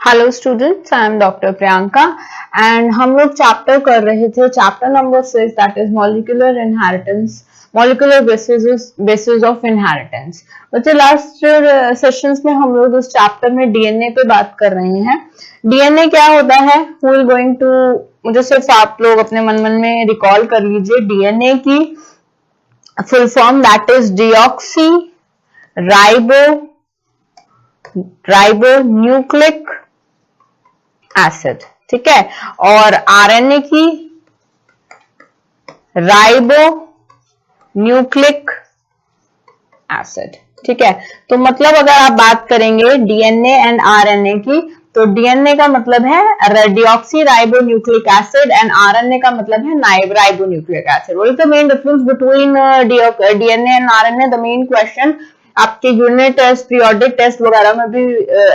Hello students, I am doctor Priyanka and हम लोग chapter कर रहे थे chapter number 6 that is molecular inheritance, molecular basis of inheritance. बच्चे लास्ट सेशंस में हम लोग उस चैप्टर में डीएनए पे बात कर रहे हैं। डीएनए क्या होता है, वी विल गोइंग टू, मुझे सिर्फ आप लोग अपने मन में रिकॉल कर लीजिए डीएनए की full form that is deoxy ribonucleic acid, ठीक है। और आरएनए की राइबो न्यूक्लिक एसिड, ठीक है। तो मतलब अगर आप बात करेंगे डीएनए एंड आरएनए की, तो डीएनए का मतलब है deoxy ribo nucleic acid and RNA का मतलब है ribo nucleic acid. What is the main difference between DNA and RNA? The main question आपके यूनिट टेस्ट, पीरियोडिक टेस्ट वगैरह में भी,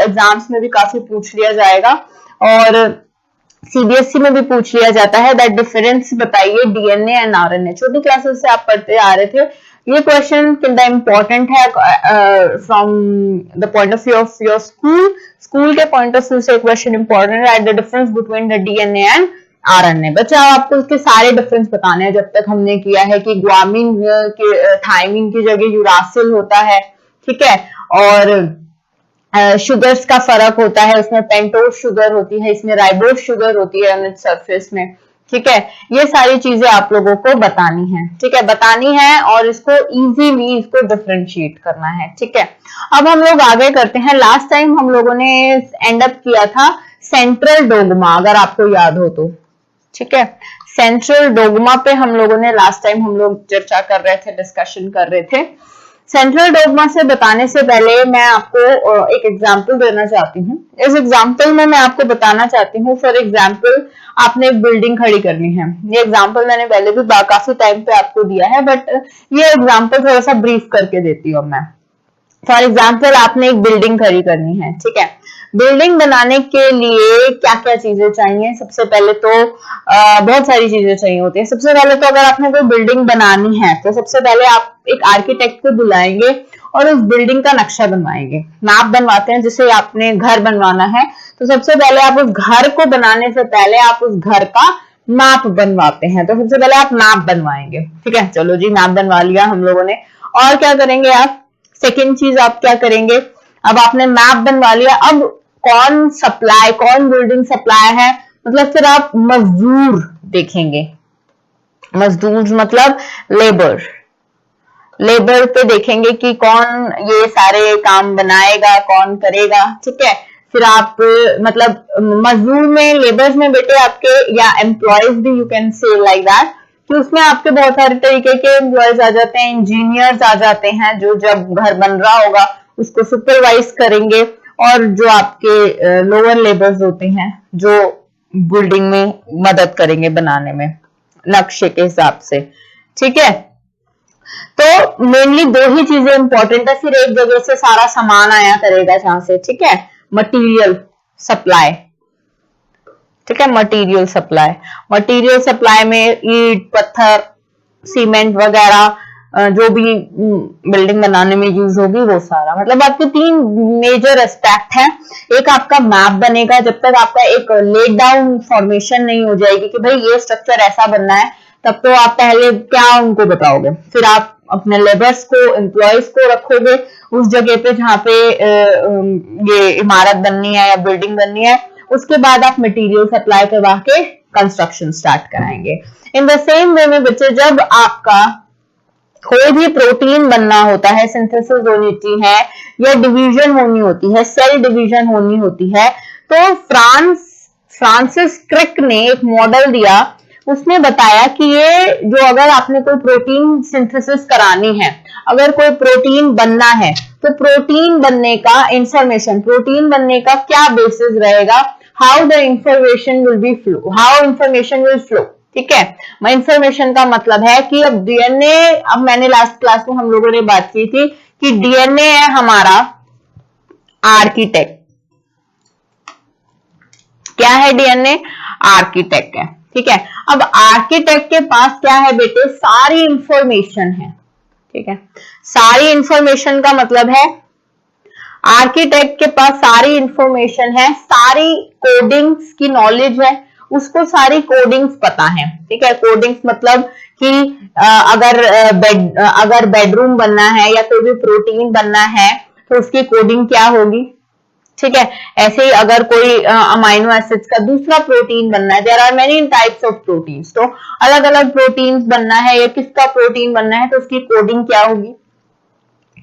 एग्जाम्स में भी काफी पूछ लिया जाएगा और सीबीएसई में भी पूछ लिया जाता है। दैट डिफरेंस बताइए डीएनए एंड आरएनए। छोटी क्लासेस से आप पढ़ते आ रहे थे, ये क्वेश्चन कितना इंपॉर्टेंट है from the point of view of your school के पॉइंट ऑफ व्यू से क्वेश्चन इंपॉर्टेंट है। The difference between the DNA and RNA. बच्चा आपको इसके सारे डिफरेंस बताने हैं। जब तक हमने किया है कि ग्वामीन के थायमीन की जगह यूरासिल होता है, ठीक है, और शुगर्स का फर्क होता है, उसमें पेंटोज शुगर होती है, इसमें राइबोज शुगर होती है ऑन इट्स सरफेस में, ठीक है। ये सारी चीजें आप लोगों को बतानी है, ठीक है, बतानी है और इसको इजीली इसको डिफरेंशिएट करना है, ठीक है। अब हम लोग आगे करते हैं। लास्ट टाइम हम लोगों ने एंड अप किया था सेंट्रल डोगमा, अगर आपको याद हो तो, ठीक है। सेंट्रल डोगमा पे हम लोगों ने लास्ट टाइम हम लोग चर्चा कर रहे थे, डिस्कशन कर रहे थे। सेंट्रल डोगमा से बताने से पहले मैं आपको एक एग्जांपल देना चाहती हूँ। इस एग्जांपल में मैं आपको बताना चाहती हूँ, फॉर एग्जांपल आपने एक बिल्डिंग खड़ी करनी है। ये एग्जांपल मैंने पहले भी काफी टाइम पे आपको दिया है, बट ये एग्जांपल थोड़ा सा ब्रीफ करके देती हूँ मैं। फॉर एग्जाम्पल आपने एक बिल्डिंग खड़ी करनी है, ठीक है। बिल्डिंग बनाने के लिए क्या क्या चीजें चाहिए? सबसे पहले तो बहुत सारी चीजें चाहिए होती है। सबसे पहले तो अगर आपने कोई बिल्डिंग बनानी है तो सबसे पहले आप एक आर्किटेक्ट को बुलाएंगे और उस बिल्डिंग का नक्शा बनवाएंगे। मैप बनवाते हैं, जिसे आपने घर बनवाना है तो सबसे पहले आप उस घर को बनाने से पहले आप उस घर का मैप बनवाते हैं। तो सबसे पहले आप मैप बनवाएंगे, ठीक है। चलो जी, मैप बनवा लिया हम लोगों ने। और क्या करेंगे आप? सेकेंड चीज आप क्या करेंगे? अब आपने मैप बनवा लिया, अब कौन बिल्डिंग सप्लाई है, मतलब फिर आप मजदूर देखेंगे। मजदूर मतलब लेबर पे देखेंगे कि कौन ये सारे काम बनाएगा, कौन करेगा, ठीक है। फिर आप मतलब मजदूर में, लेबर्स में बेटे आपके, या एम्प्लॉयज भी you can say like that, कि उसमें आपके बहुत सारे तरीके के एम्प्लॉयज आ जाते हैं, इंजीनियर्स आ जाते हैं, जो जब घर बन रहा होगा उसको सुपरवाइज करेंगे, और जो आपके लोअर लेबर्स होते हैं जो बिल्डिंग में मदद करेंगे बनाने में नक्शे के हिसाब से, ठीक है। तो मेनली दो ही चीजें इंपॉर्टेंट है, फिर एक जगह से सारा सामान आया करेगा जहां से, ठीक है। मटीरियल सप्लाई, ठीक है, मटेरियल सप्लाई में ईंट, पत्थर, सीमेंट वगैरह जो भी बिल्डिंग बनाने में यूज होगी वो सारा, मतलब आपके तीन मेजर एस्पेक्ट हैं। एक आपका मैप बनेगा, जब तक आपका एक लेड डाउन फॉर्मेशन नहीं हो जाएगी कि भाई ये स्ट्रक्चर ऐसा बनना है, तब तो आप पहले क्या उनको बताओगे। फिर आप अपने लेबर्स को, एम्प्लॉयज को रखोगे उस जगह पे जहाँ पे ये इमारत बननी है या बिल्डिंग बननी है। उसके बाद आप मटेरियल सप्लाई करवा के कंस्ट्रक्शन स्टार्ट कराएंगे। इन द सेम वे में बच्चे, जब आपका कोई भी प्रोटीन बनना होता है, सिंथेसिस होती है या डिवीजन होनी होती है, सेल डिवीजन होनी होती है, तो फ्रांसिस क्रिक ने एक मॉडल दिया। उसने बताया कि ये जो, अगर आपने कोई प्रोटीन सिंथेसिस करानी है, अगर कोई प्रोटीन बनना है, तो प्रोटीन बनने का इंफॉर्मेशन, प्रोटीन बनने का क्या बेसिस रहेगा, हाउ इंफॉर्मेशन विल फ्लो, ठीक है। इंफॉर्मेशन का मतलब है कि अब डीएनए, अब मैंने लास्ट क्लास में हम लोगों ने बात की थी कि डीएनए है हमारा आर्किटेक्ट। क्या है डीएनए? आर्किटेक्ट है, ठीक है। अब आर्किटेक्ट के पास क्या है बेटे? सारी इंफॉर्मेशन है, ठीक है। सारी इंफॉर्मेशन का मतलब है आर्किटेक्ट के पास सारी इंफॉर्मेशन है, सारी कोडिंग्स की नॉलेज है, उसको सारी कोडिंग्स पता है। ठीक है, कोडिंग्स मतलब कि अगर बेडरूम बनना है या कोई भी प्रोटीन बनना है तो उसकी कोडिंग क्या होगी। ठीक है, ऐसे ही अगर कोई अमाइनो एसिड्स का दूसरा प्रोटीन बनना है, there are many types of proteins, तो अलग अलग प्रोटीन्स बनना है या किसका प्रोटीन बनना है तो उसकी कोडिंग क्या होगी।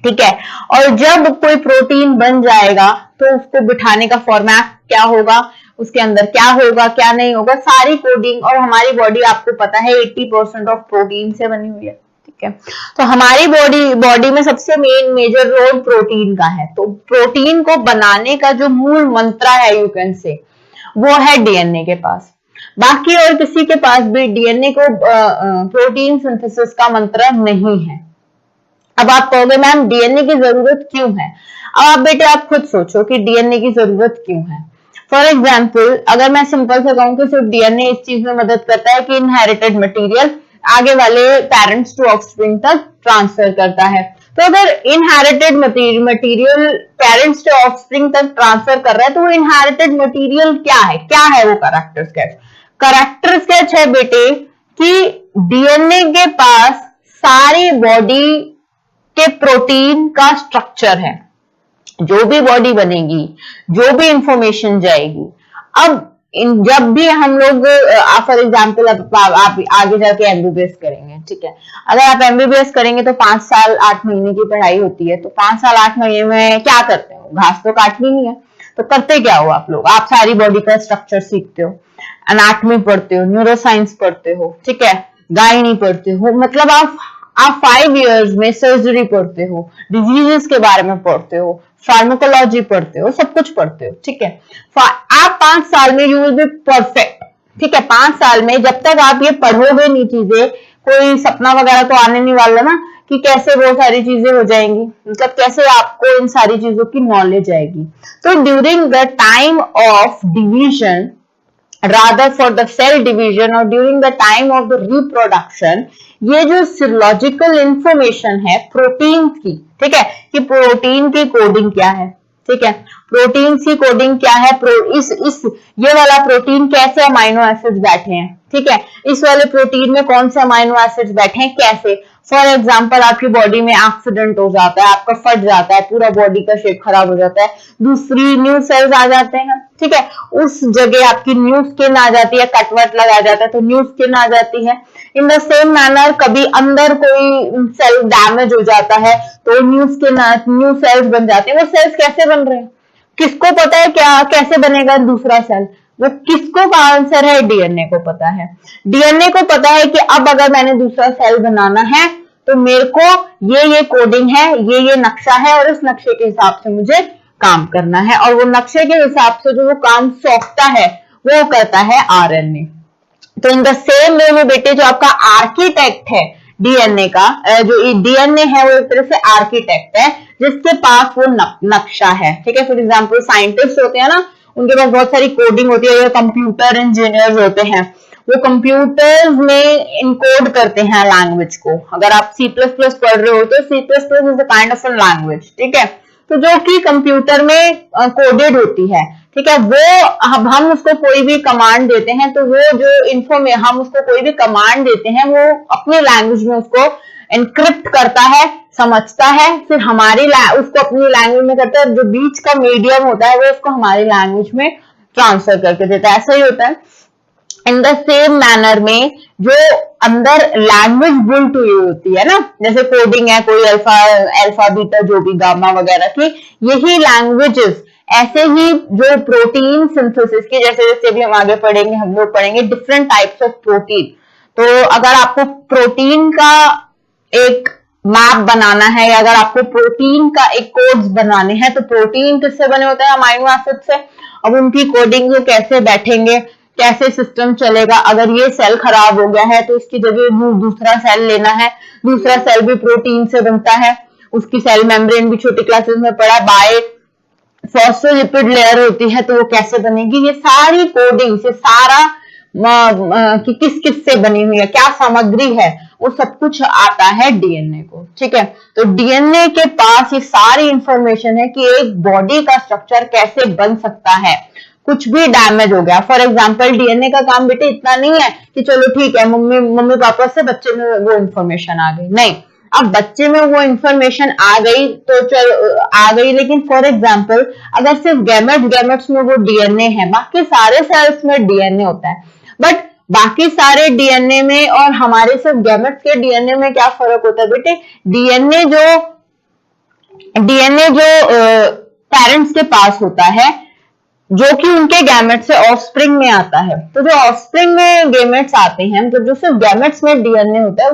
ठीक है, और जब कोई प्रोटीन बन जाएगा तो उसको बिठाने का फॉर्मेट क्या होगा, उसके अंदर क्या होगा क्या नहीं होगा, सारी कोडिंग। और हमारी बॉडी आपको पता है 80% ऑफ प्रोटीन से बनी हुई है। ठीक है, तो हमारी बॉडी में सबसे मेजर रोल प्रोटीन का है। तो प्रोटीन को बनाने का जो मूल मंत्र है यू कैन से, वो है डीएनए के पास। बाकी और किसी के पास भी डीएनए को प्रोटीन सिंथेसिस का मंत्र नहीं है। अब आप कहोगे मैम डीएनए की जरूरत क्यों है। अब आप बेटे आप खुद सोचो कि डीएनए की जरूरत क्यों है। फॉर एग्जाम्पल अगर मैं सिंपल से कहूं कि सिर्फ डीएनए इस चीज में मदद करता है कि इनहेरिटेड मटेरियल आगे वाले पेरेंट्स टू ऑफस्प्रिंग तक ट्रांसफर करता है, तो अगर inherited material parents to offspring तक ट्रांसफर कर रहा है तो वो इनहेरिटेड मटेरियल क्या है वो कैरेक्टर स्केच। कैरेक्टर स्केच है बेटे कि डीएनए के पास सारी बॉडी के प्रोटीन का स्ट्रक्चर है। जो भी बॉडी बनेगी, जो भी इंफॉर्मेशन जाएगी, अब जब भी हम लोग फॉर एग्जाम्पल आप आगे जाके एमबीबीएस करेंगे। ठीक है, अगर आप एमबीबीएस करेंगे तो 5 साल 8 महीने की पढ़ाई होती है। तो 5 साल 8 महीने में क्या करते हो, घास तो काटनी नहीं है, तो करते क्या हो आप लोग, आप सारी बॉडी का स्ट्रक्चर सीखते हो, एनाटॉमी पढ़ते हो, न्यूरोसाइंस पढ़ते हो, ठीक है, गायनी पढ़ते हो, मतलब आप 5 इयर्स में सर्जरी पढ़ते हो, डिजीजेस के बारे में पढ़ते हो, फार्माकोलॉजी पढ़ते हो, सब कुछ पढ़ते हो। ठीक है, आप 5 साल में यू विल बी परफेक्ट। ठीक है, 5 साल में जब तक आप ये पढ़ोगे नहीं चीजें, कोई सपना वगैरह तो आने नहीं वाला ना कि कैसे वो सारी चीजें हो जाएंगी, मतलब कैसे आपको इन सारी चीजों की नॉलेज आएगी। तो during the time of division, rather for the cell division or during the time of the reproduction, ये जो सिरोलॉजिकल इंफॉर्मेशन है प्रोटीन की, ठीक है, कि प्रोटीन की कोडिंग क्या है। ठीक है, प्रोटीन की कोडिंग क्या है, ये वाला प्रोटीन कैसे अमाइनो एसिड्स बैठे हैं। ठीक है, इस वाले प्रोटीन में कौन से अमाइनो एसिड्स बैठे हैं, कैसे। फॉर एग्जाम्पल आपकी बॉडी में एक्सीडेंट हो जाता है, आपका फट जाता है, पूरा बॉडी का शेप खराब हो जाता है, दूसरी न्यू सेल्स आ जाते हैं। ठीक है, उस जगह आपकी न्यू स्किन आ जाती है, कटवट लगा जाता है तो न्यू स्किन आ जाती है। इन द सेम मैनर कभी अंदर कोई सेल डैमेज हो जाता है तो न्यू स्किन, न्यू सेल्स बन जाते हैं। वो सेल्स कैसे बन रहे हैं, किसको पता है, क्या कैसे बनेगा दूसरा सेल, वो किसको का आंसर है, डीएनए को पता है। डीएनए को पता है कि अब अगर मैंने दूसरा सेल बनाना है तो मेरे को ये कोडिंग है, ये नक्शा है और उस नक्शे के हिसाब से मुझे काम करना है, और वो नक्शे के हिसाब से जो वो काम सौंपता है वो करता है आरएनए। तो इन द सेम वे में बेटे जो आपका आर्किटेक्ट है डीएनए का, जो डीएनए है वो एक तरह से आर्किटेक्ट है जिसके पास वो नक्शा है। ठीक है, फॉर एग्जाम्पल साइंटिस्ट होते हैं ना, उनके पास बहुत सारी कोडिंग होती है, कंप्यूटर इंजीनियर्स होते हैं, वो कंप्यूटर्स में इनकोड करते हैं लैंग्वेज को। अगर आप C++ पढ़ रहे हो तो C++ is a kind of a language. ठीक है, तो जो कि कंप्यूटर में कोडेड होती है। ठीक है, वो हम उसको कोई भी कमांड देते हैं तो वो जो हम उसको कोई भी कमांड देते हैं वो अपनी लैंग्वेज में उसको एनक्रिप्ट करता है, समझता है, फिर हमारी उसको अपनी लैंग्वेज में करता है, जो बीच का मीडियम होता है वो उसको हमारी लैंग्वेज में ट्रांसफर करके देता है। ऐसा ही होता है। इन द सेम मैनर में जो अंदर लैंग्वेज बिल्ट हुई होती है ना, जैसे कोडिंग है, कोई अल्फा बीटा जो भी गामा वगैरह की, यही लैंग्वेजेस, ऐसे ही जो प्रोटीन सिंथेसिस की, जैसे जैसे भी हम आगे पढ़ेंगे हम लोग पढ़ेंगे डिफरेंट टाइप्स ऑफ प्रोटीन। तो अगर आपको प्रोटीन का एक मैप बनाना है या अगर आपको प्रोटीन का एक कोड्स बनाने हैं तो प्रोटीन किससे बने होते हैं, अमाइनो एसिड से। अब उनकी कोडिंग कैसे बैठेंगे, कैसे सिस्टम चलेगा, अगर ये सेल खराब हो गया है तो इसकी जगह दूसरा सेल लेना है, दूसरा सेल भी प्रोटीन से बनता है, उसकी सेल मेम्ब्रेन भी छोटी क्लासेस में पढ़ा, बाय फॉस्फोलिपिड लेयर होती है तो वो कैसे बनेगी, ये सारी कोडिंग से सारा कि किस किस से बनी हुई है, क्या सामग्री है, वो सब कुछ आता है डीएनए को, ठीक है। तो डीएनए के पास ये सारी इंफॉर्मेशन है कि एक बॉडी का स्ट्रक्चर कैसे बन सकता है। कुछ भी डैमेज हो गया, फॉर एग्जाम्पल डीएनए का काम बेटे इतना नहीं है कि चलो ठीक है मम्मी पापा से बच्चे में वो इंफॉर्मेशन आ गई, नहीं, अब बच्चे में वो इंफॉर्मेशन आ गई तो चलो आ गई, लेकिन फॉर एग्जाम्पल अगर सिर्फ गैमेट्स में वो डीएनए है, बाकी सारे सेल्स में डीएनए होता है, बट बाकी सारे डीएनए में और हमारे सिर्फ गैमेट्स के डीएनए में क्या फर्क होता है बेटे? डीएनए जो पेरेंट्स के पास होता है, जो कि उनके गैमेट से ऑफस्प्रिंग में आता है, तो जो ऑफस्प्रिंग में गैमेट्स आते हैं, तो जो सिर्फ गैमेट्स में डीएनए होता है,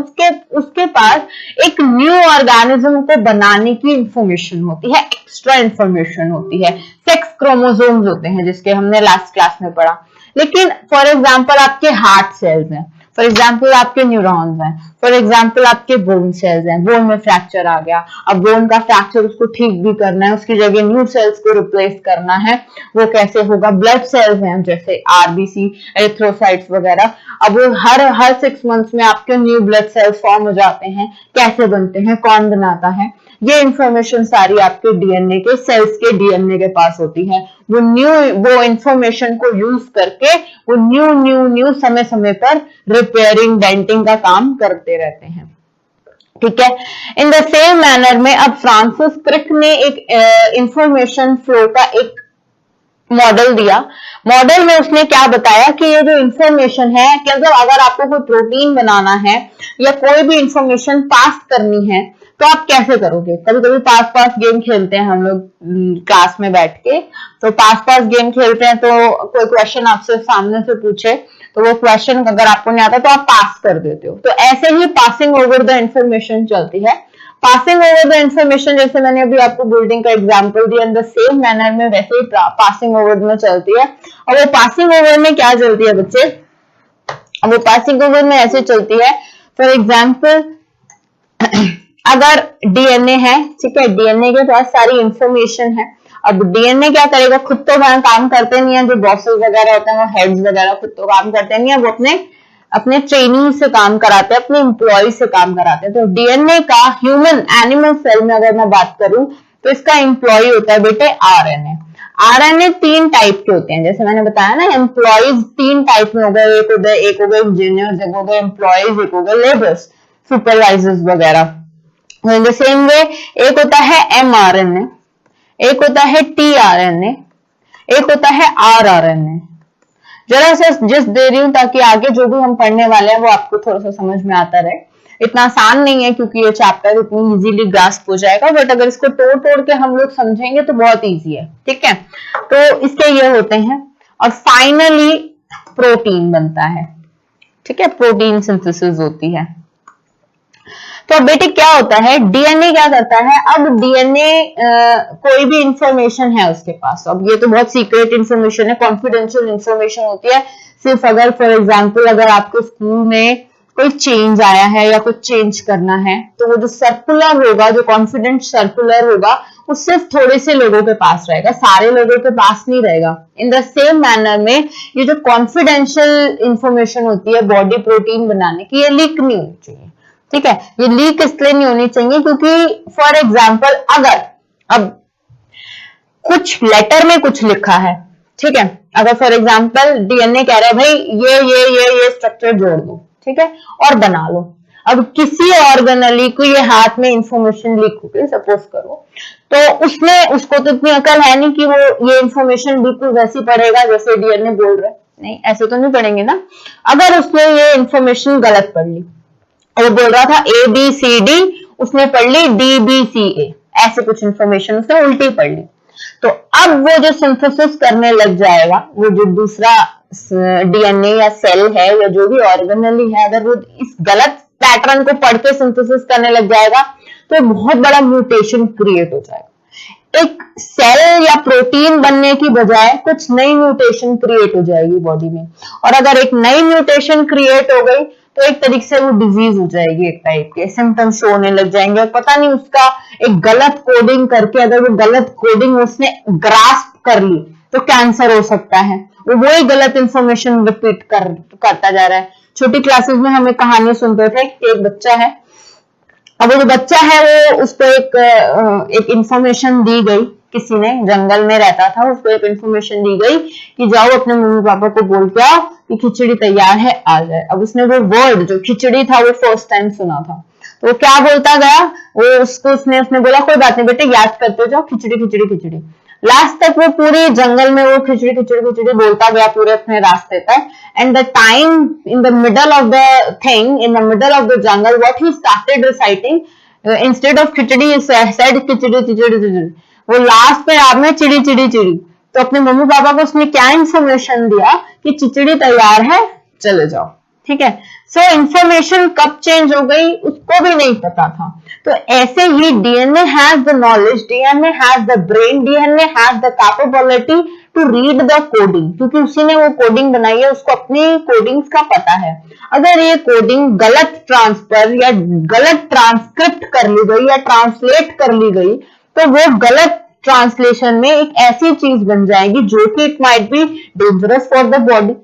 उसके पास एक न्यू ऑर्गेनिज्म को बनाने की इंफॉर्मेशन होती है, एक्स्ट्रा इंफॉर्मेशन होती है, सेक्स क्रोमोसोम्स होते हैं जिसके हमने लास्ट क्लास में पढ़ा। लेकिन फॉर एग्जाम्पल आपके हार्ट सेल्स हैं, फॉर एग्जाम्पल आपके न्यूरॉन्स हैं, फॉर एग्जाम्पल आपके बोन सेल्स हैं, बोन में फ्रैक्चर आ गया, अब बोन का फ्रैक्चर उसको ठीक भी करना है, उसकी जगह न्यू सेल्स को रिप्लेस करना है, वो कैसे होगा? ब्लड सेल्स हैं जैसे आरबीसी, एरिथ्रोसाइट्स वगैरह, अब वो हर 6 मंथ्स में आपके न्यू ब्लड सेल्स फॉर्म हो जाते हैं, कैसे बनते हैं, कौन बनाता है, ये इंफॉर्मेशन सारी आपके डीएनए के सेल्स के डीएनए के पास होती है। वो इंफॉर्मेशन को यूज करके वो न्यू समय समय पर रिपेयरिंग डेंटिंग का काम करते रहते हैं, ठीक है। इन द सेम मैनर में अब फ्रांसिस क्रिक ने एक इंफॉर्मेशन फ्लो का एक मॉडल दिया। मॉडल में उसने क्या बताया कि ये जो इंफॉर्मेशन है कि अगर आपको कोई प्रोटीन बनाना है या कोई भी इंफॉर्मेशन पास करनी है तो आप कैसे करोगे? कभी कभी पास गेम खेलते हैं हम लोग क्लास में बैठ के, तो पास गेम खेलते हैं तो कोई क्वेश्चन आपसे सामने से पूछे तो वो क्वेश्चन अगर आपको नहीं आता तो आप पास कर देते हो, तो ऐसे ही पासिंग ओवर द इंफॉर्मेशन चलती है। पासिंग ओवर द इंफॉर्मेशन, जैसे मैंने अभी आपको बिल्डिंग का एग्जांपल दिया, इन द सेम मैनर में वैसे ही पासिंग ओवर में चलती है। और वो पासिंग ओवर में क्या चलती है बच्चे? वो पासिंग ओवर में ऐसे चलती है, फॉर एग्जाम्पल अगर डीएनए है, ठीक है, डीएनए के पास सारी इंफॉर्मेशन है। अब डीएनए क्या करेगा? खुद तो काम करते नहीं है, जो बॉसेस वगैरह होते हैं वो हेड्स वगैरह खुद तो काम करते नहीं है, वो अपने ट्रेनिंग से काम कराते हैं, अपने एम्प्लॉय से काम कराते हैं। तो डीएनए का ह्यूमन एनिमल सेल में अगर मैं बात करूं तो इसका एम्प्लॉय होता है बेटे आरएनए। आरएनए 3 टाइप के होते हैं, जैसे मैंने बताया ना, एम्प्लॉयज 3 टाइप में हो गए, एक हो गए इंजीनियर्स, एक हो गए एम्प्लॉयज, एक हो गए लेबर्स, सुपरवाइजर्स वगैरह। इन द सेम वे एक होता है एमआरएनए, एक होता है टीआरएनए, एक होता है आरआरएनए। जरा सा जस्ट दे रही हूं ताकि आगे जो भी हम पढ़ने वाले हैं वो आपको थोड़ा सा समझ में आता रहे। इतना आसान नहीं है क्योंकि ये चैप्टर इतनी इजीली ग्रास्प हो जाएगा, बट अगर इसको तोड़ के हम लोग समझेंगे तो बहुत इजी है, ठीक है। तो इसके ये होते हैं, और फाइनली प्रोटीन बनता है, ठीक है, प्रोटीन सिंथेसिस होती है। तो अब बेटे क्या होता है, डीएनए क्या करता है? अब डीएनए कोई भी इंफॉर्मेशन है उसके पास, अब ये तो बहुत सीक्रेट इंफॉर्मेशन है, कॉन्फिडेंशियल इंफॉर्मेशन होती है, सिर्फ अगर फॉर एग्जांपल अगर आपको स्कूल में कोई चेंज आया है या कुछ चेंज करना है तो वो जो सर्कुलर होगा, जो कॉन्फिडेंट सर्कुलर होगा, वो सिर्फ थोड़े से लोगों के पास रहेगा, सारे लोगों के पास नहीं रहेगा। इन द सेम मैनर में ये जो कॉन्फिडेंशियल इंफॉर्मेशन होती है बॉडी प्रोटीन बनाने की, ये लीक नहीं होनी चाहिए, ठीक है। ये लीक इसलिए नहीं होनी चाहिए क्योंकि फॉर एग्जाम्पल अगर अब कुछ लेटर में कुछ लिखा है, ठीक है, अगर फॉर एग्जाम्पल डीएनए कह रहा है भाई ये स्ट्रक्चर जोड़ दो, ठीक है, और बना लो। अब किसी ऑर्गेनली को ये हाथ में इंफॉर्मेशन लीक हो गई सपोज करो, तो उसको तो इतनी अकल है नहीं कि वो ये इंफॉर्मेशन बिल्कुल वैसी पढ़ेगा जैसे डीएनए बोल रहा है, नहीं, ऐसे तो नहीं पढ़ेंगे ना। अगर उसने ये इंफॉर्मेशन गलत पढ़ ली, वो बोल रहा था ABCD, उसने पढ़ ली DBCA, ऐसे कुछ इंफॉर्मेशन उसने उल्टी पढ़ ली, तो अब वो जो सिंथेसिस करने लग जाएगा, वो जो दूसरा डीएनए या सेल है या जो भी ऑर्गेनली है, अगर वो इस गलत पैटर्न को पढ़ के सिंथेसिस करने लग जाएगा तो बहुत बड़ा म्यूटेशन क्रिएट हो जाएगा। एक सेल या प्रोटीन बनने की बजाय कुछ नई म्यूटेशन क्रिएट हो जाएगी बॉडी में, और अगर एक नई म्यूटेशन क्रिएट हो गई तो एक तरीके से वो डिजीज हो जाएगी, एक टाइप के सिम्टम शो होने लग जाएंगे, और पता नहीं उसका एक गलत कोडिंग करके, अगर वो गलत कोडिंग उसने ग्रास्प कर ली तो कैंसर हो सकता है। वो वही गलत इंफॉर्मेशन रिपीट करता जा रहा है, छोटी क्लासेस में हमें कहानी सुनते थे कि एक बच्चा है, अब वो जो बच्चा है वो उसको एक इंफॉर्मेशन दी गई, किसी ने जंगल में रहता था, उसको एक इंफॉर्मेशन दी गई कि जाओ अपने मम्मी पापा को बोल के आओ कि खिचड़ी तैयार है, आ जाए। अब उसने वो वर्ड जो खिचड़ी था वो फर्स्ट टाइम सुना था, तो वो क्या बोलता गया, वो उसने बोला कोई बात नहीं बेटे, याद करते जाओ, खिचड़ी खिचड़ी खिचड़ी। लास्ट तक वो पूरे जंगल में वो खिचड़ी खिचड़ी खिचड़ी बोलता गया पूरे अपने रास्ते तक। And the time in the middle of the thing, in the middle of the jungle, what he started reciting, instead of khichdi said khichdi khichdi khichdi, वो लास्ट पे आपने चिड़ी चिड़ी चिड़ी। तो अपने मम्मी पापा को उसने क्या इंफॉर्मेशन दिया कि खिचड़ी तैयार है, चले जाओ। ठीक है, सो इंफॉर्मेशन कब चेंज हो गई उसको भी नहीं पता था। तो ऐसे ही DNA has the knowledge, DNA has the brain, DNA has the capability to read the coding, क्योंकि उसी ने वो कोडिंग बनाई है, उसको अपनी कोडिंग्स का पता है। अगर ये कोडिंग गलत ट्रांसफर या गलत ट्रांसक्रिप्ट कर ली गई या ट्रांसलेट कर ली गई, तो वो गलत ट्रांसलेशन में एक ऐसी चीज बन जाएगी जो कि it might be dangerous for the body.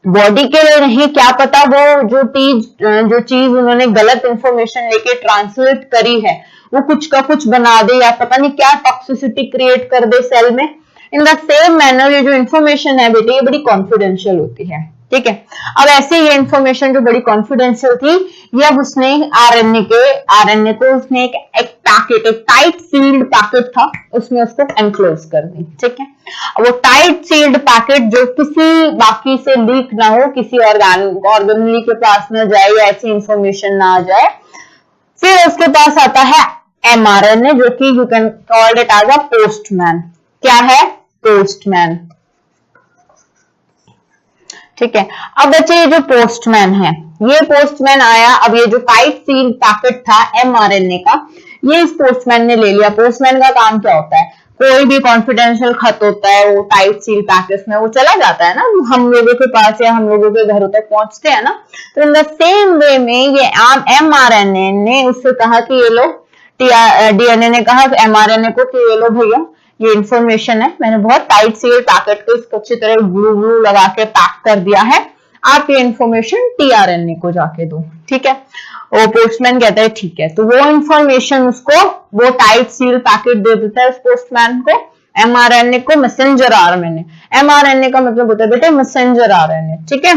Body के लिए नहीं, क्या पता वो जो चीज उन्होंने गलत इंफॉर्मेशन लेके ट्रांसलेट करी है वो कुछ का कुछ बना दे या पता नहीं क्या टॉक्सिसिटी क्रिएट कर दे सेल में। इन द सेम मैनर ये जो इंफॉर्मेशन है बेटे, ये बड़ी कॉन्फिडेंशियल होती है। ठीक है, अब ऐसे ये इंफॉर्मेशन जो बड़ी कॉन्फिडेंशियल थी, ये अब उसने आरएनए को उसने एक पैकेट, एक टाइट सील्ड पैकेट था, उसमें उसको एनक्लोज कर दी। ठीक है, वो टाइट सील्ड पैकेट जो किसी बाकी से लीक ना हो, किसी ऑर्गेनली के पास ना जाए या ऐसी इंफॉर्मेशन ना आ जाए। फिर उसके पास आता है एमआरएनए, जो कि you can call it as a postman. क्या है? पोस्टमैन। ठीक है, अब बच्चे ये जो पोस्टमैन है, ये पोस्टमैन आया, अब ये जो टाइट सील पैकेट था एमआरएनए का, ये इस पोस्टमैन ने ले लिया। पोस्टमैन का काम क्या होता है? कोई भी कॉन्फिडेंशियल खत होता है वो टाइट सील पैकेट में वो चला जाता है ना, हम लोगों के पास या हम लोगों के घरों तक पहुंचते हैं ना। तो इन द सेम वे में ये एमआरएनए ने उससे कहा कि ये लो, डीएनए ने कहा एमआरएनए को कि ये लो भैया, ये इंफॉर्मेशन है, मैंने बहुत टाइट सील पैकेट को इसको अच्छी तरह ग्लू लगा के पैक कर दिया है, आप ये इंफॉर्मेशन टीआरएनए को जाके दो। ठीक है, वो पोस्टमैन कहता है ठीक है, तो वो इंफॉर्मेशन उसको वो टाइट सील पैकेट दे देता है उस पोस्टमैन को, एमआरएनए को मैसेंजर आरएनए। एमआरएनए का मतलब होता है बेटे मैसेंजर आरएनए। ठीक है,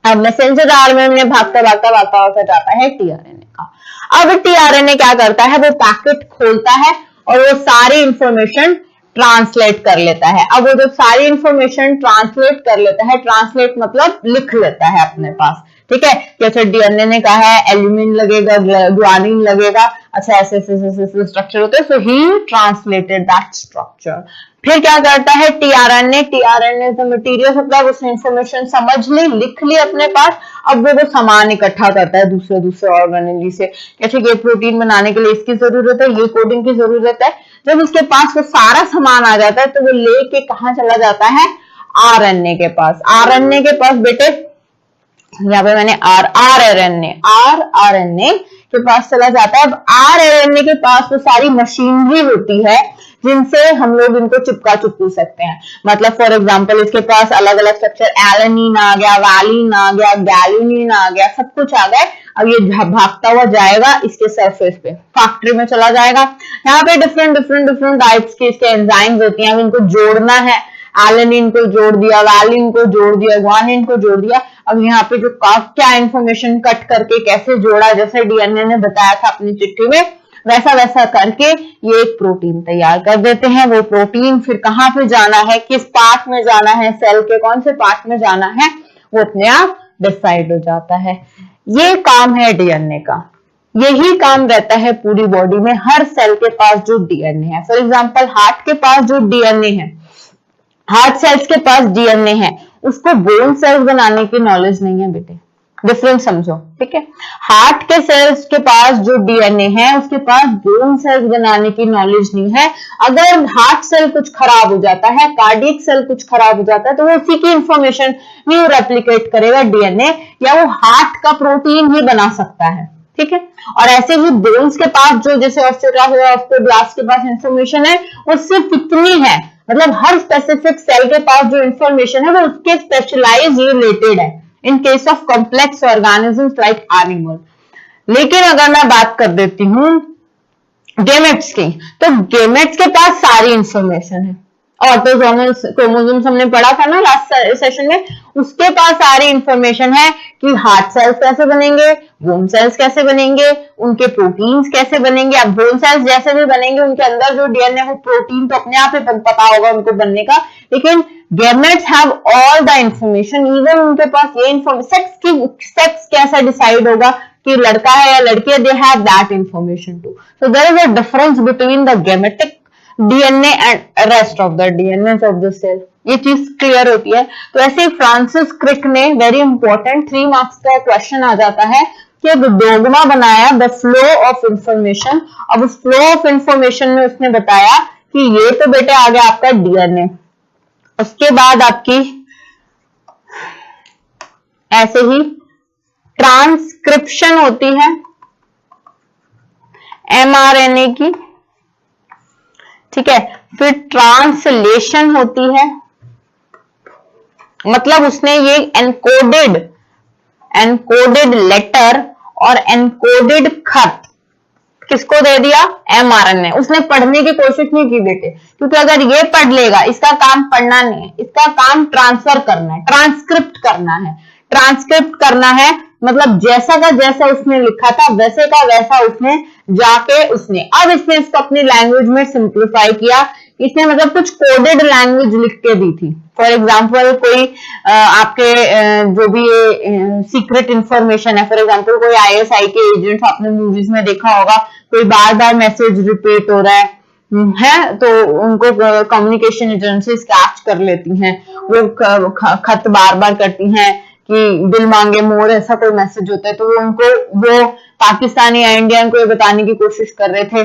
अब मैसेंजर आरएनए भागता भागता भागता होता जाता है टीआरएनए का। अब टीआरएनए क्या करता है, वो पैकेट खोलता है और वो सारी इंफॉर्मेशन ट्रांसलेट कर लेता है। अब वो जब सारी इंफॉर्मेशन ट्रांसलेट कर लेता है, ट्रांसलेट मतलब लिख लेता है अपने पास। ठीक है, कि अच्छा डीएनए ने कहा है एल्यूमिन लगेगा, ग्वानिन लगेगा, अच्छा ऐसे ऐसे स्ट्रक्चर होते हैं, सो ही ट्रांसलेटेड दैट स्ट्रक्चर। फिर क्या करता है टीआरएनए, टीआरएनए द मटेरियल, मतलब उसने इंफॉर्मेशन समझ ली, लिख ली अपने पास। अब वो सामान इकट्ठा करता है दूसरे ऑर्गेनेली से, कैसे ये प्रोटीन बनाने के लिए इसकी जरूरत है, ये कोडिंग की जरूरत है। जब उसके पास वो सारा सामान आ जाता है तो वो लेके कहाँ चला जाता है? आरएनए के पास। आरएनए के पास बेटे, यहाँ पे मैंने आरएनए के पास चला जाता है। अब आरएनए के पास वो सारी मशीनरी होती है जिनसे हम लोग इनको चिपका चुपकी सकते हैं। मतलब फॉर एग्जांपल इसके पास अलग अलग स्ट्रक्चर, एलेनिन आ गया, वैलिन आ गया, गैलिनिन आ गया, सब कुछ आ गया। अब ये भागता हुआ जाएगा इसके सरफेस पे, फैक्ट्री में चला जाएगा। यहाँ पे डिफरेंट टाइप्स की इसके एंजाइम्स होती हैं। अब इनको जोड़ना है, एलेनिन को जोड़ दिया, वैलिन को जोड़ दिया, ग्वानिन को जोड़ दिया। अब यहाँ पे जो क्या इंफॉर्मेशन कट करके कैसे जोड़ा, जैसे डीएनए ने बताया था अपनी चिट्ठी में, वैसा करके ये एक प्रोटीन तैयार कर देते हैं। वो प्रोटीन फिर कहाँ पे जाना है, किस पार्ट में जाना है, सेल के कौन से पार्ट में जाना है, वो अपने आप डिसाइड हो जाता है। ये काम है डीएनए का। यही काम रहता है पूरी बॉडी में, हर सेल के पास जो डीएनए है। फॉर एग्जाम्पल हार्ट के पास जो डीएनए है, हार्ट सेल्स के पास डीएनए है, उसको बोन सेल्स बनाने की नॉलेज नहीं है बेटे, डिफरेंस समझो। ठीक है, हार्ट के सेल्स के पास जो डीएनए है उसके पास बोन सेल्स बनाने की नॉलेज नहीं है। अगर हार्ट सेल कुछ खराब हो जाता है, कार्डियक सेल कुछ खराब हो जाता है, तो वो उसी की इंफॉर्मेशन नहीं रेप्लिकेट करेगा डीएनए, या वो हार्ट का प्रोटीन ही बना सकता है। ठीक है, और ऐसे ही बोन्स के पास जो जैसे ऑस्टियोब्लास्ट के पास इंफॉर्मेशन है वो सिर्फ इतनी है, मतलब हर स्पेसिफिक सेल के पास जो इंफॉर्मेशन है वो उसके स्पेशलाइज रिलेटेड है, इन case of complex organisms like animal. लेकिन अगर मैं बात कर देती हूँ गेमेट्स की, तो गेमेट्स के पास सारी इंफॉर्मेशन है। ऑटोसोमल क्रोमोसोम्स हमने पढ़ा था ना लास्ट सेशन में, उसके पास सारी इंफॉर्मेशन है कि हार्ट सेल्स कैसे बनेंगे, बोन सेल्स कैसे बनेंगे, उनके प्रोटीन्स कैसे बनेंगे। अब बोन सेल्स जैसे भी बनेंगे उनके अंदर जो डीएनए वो प्रोटीन तो अपने आप ही पता होगा उनको बनने का, लेकिन gametes have all the information. Even उनके पास ये इंफॉर्मेशन, सेक्स कैसा डिसाइड होगा कि लड़का है या लड़की है, they have that information too. So there is a difference between the gametic DNA and rest of the DNA of the cell. ये चीज क्लियर होती है। तो ऐसे फ्रांसिस क्रिक ने, वेरी इंपॉर्टेंट 3 मार्क्स का क्वेश्चन आ जाता है कि एक डोगमा बनाया द फ्लो ऑफ इंफॉर्मेशन। अब उस फ्लो ऑफ इंफॉर्मेशन में उसने बताया कि ये तो बेटे आ गया आपका डीएनए, उसके बाद आपकी ऐसे ही ट्रांसक्रिप्शन होती है एमआरएनए की, ठीक है। फिर ट्रांसलेशन होती है, मतलब उसने ये एनकोडेड लेटर और एनकोडेड खत किसको दे दिया, एमआरएनए। उसने पढ़ने की कोशिश नहीं की बेटे, क्योंकि अगर ये पढ़ लेगा, इसका काम पढ़ना नहीं है, इसका काम ट्रांसफर करना है, ट्रांसक्रिप्ट करना है। ट्रांसक्रिप्ट करना है मतलब जैसा का जैसा उसने लिखा था वैसे का वैसा उसने जाके अब इसने इसको अपनी लैंग्वेज में सिंप्लीफाई किया। इसने मतलब कुछ कोडेड लैंग्वेज लिख के दी थी। फॉर एग्जाम्पल कोई आपके जो भी सीक्रेट इंफॉर्मेशन है, फॉर एग्जाम्पल कोई आईएसआई के एजेंट आपने मूवीज में देखा होगा, कोई बार बार मैसेज रिपीट हो रहा है तो उनको कम्युनिकेशन एजेंसीज कैच कर लेती हैं, वो खत बार बार करती हैं कि दिल मांगे मोर, ऐसा कोई मैसेज होता है, तो वो पाकिस्तानी या इंडियन को बताने की कोशिश कर रहे थे।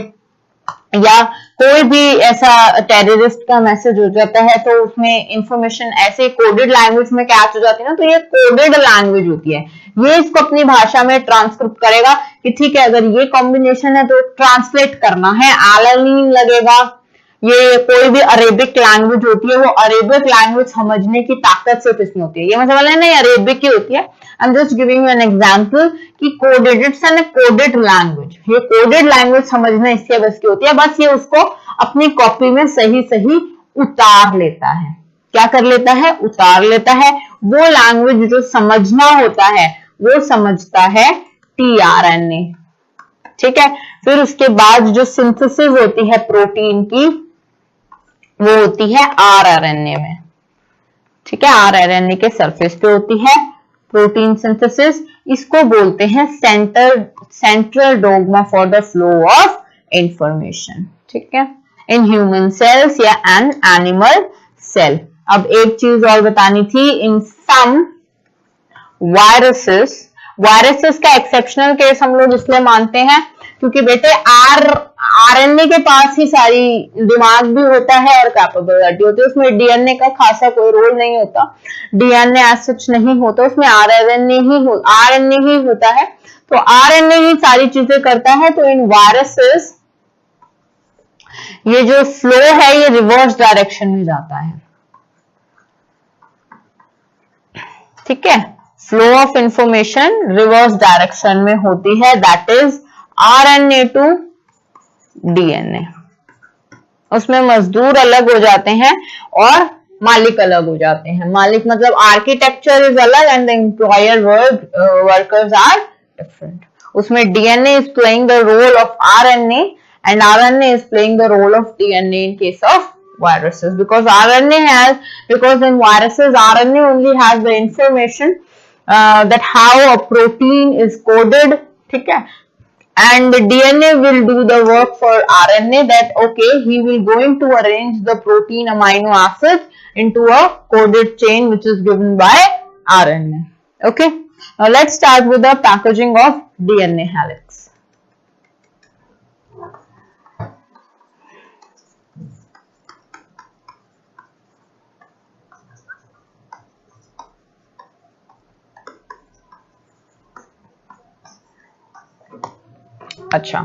या कोई भी ऐसा टेररिस्ट का मैसेज हो जाता है तो उसमें इंफॉर्मेशन ऐसे कोडेड लैंग्वेज में कैच हो जाती है ना, तो ये कोडेड लैंग्वेज होती है। ये इसको अपनी भाषा में ट्रांसक्रिप्ट करेगा कि ठीक है अगर ये कॉम्बिनेशन है तो ट्रांसलेट करना है, एलानीन लगेगा। ये कोई भी अरेबिक लैंग्वेज होती है, वो अरेबिक लैंग्वेज समझने की ताकत सिर्फ इसमें होती है। ये मतलब नहीं अरेबिक की होती है। I am just giving you an example कि coded, it's an coded language. ये कोडेड लैंग्वेज समझना इसके बस की होती है, बस ये उसको अपनी कॉपी में सही सही उतार लेता है। क्या कर लेता है, उतार लेता है। वो लैंग्वेज जो समझना होता है वो समझता है टीआरएनए, ठीक है। फिर उसके बाद जो सिंथेसिस होती है प्रोटीन की वो होती है आरआरएनए में, ठीक है। आरआरएनए के सरफेस पे होती है प्रोटीन सिंथेसिस। इसको बोलते हैं central dogma for the flow of information, ठीक है, इन ह्यूमन सेल्स या एन एनिमल सेल। अब एक चीज और बतानी थी, इन सम वायरसेस का एक्सेप्शनल केस हम लोग इसलिए मानते हैं क्योंकि बेटे आरएनए के पास ही सारी दिमाग भी होता है और कैपेबिलिटी होती है, उसमें डीएनए का खासा कोई रोल नहीं होता। डीएनए एज सच नहीं होता, उसमें आरएनए ही होता है। तो आरएनए ही सारी चीजें करता है। तो इन वायरसेस ये जो फ्लो है ये रिवर्स डायरेक्शन में जाता है, ठीक है। Flow of information reverse direction में होती है, that is RNA to DNA. उसमें मजदूर अलग हो जाते हैं और मालिक अलग हो जाते हैं। मालिक मतलब आर्किटेक्चर इज अलग and the employer workers are different. उसमें DNA is playing the role of RNA and RNA is playing the role of DNA in case of viruses, because in viruses RNA only has the information that how a protein is coded, ठीक है, and the DNA will do the work for RNA, that okay he will going to arrange the protein amino acids into a coded chain which is given by RNA. Okay, now let's start with the packaging of DNA helix. अच्छा,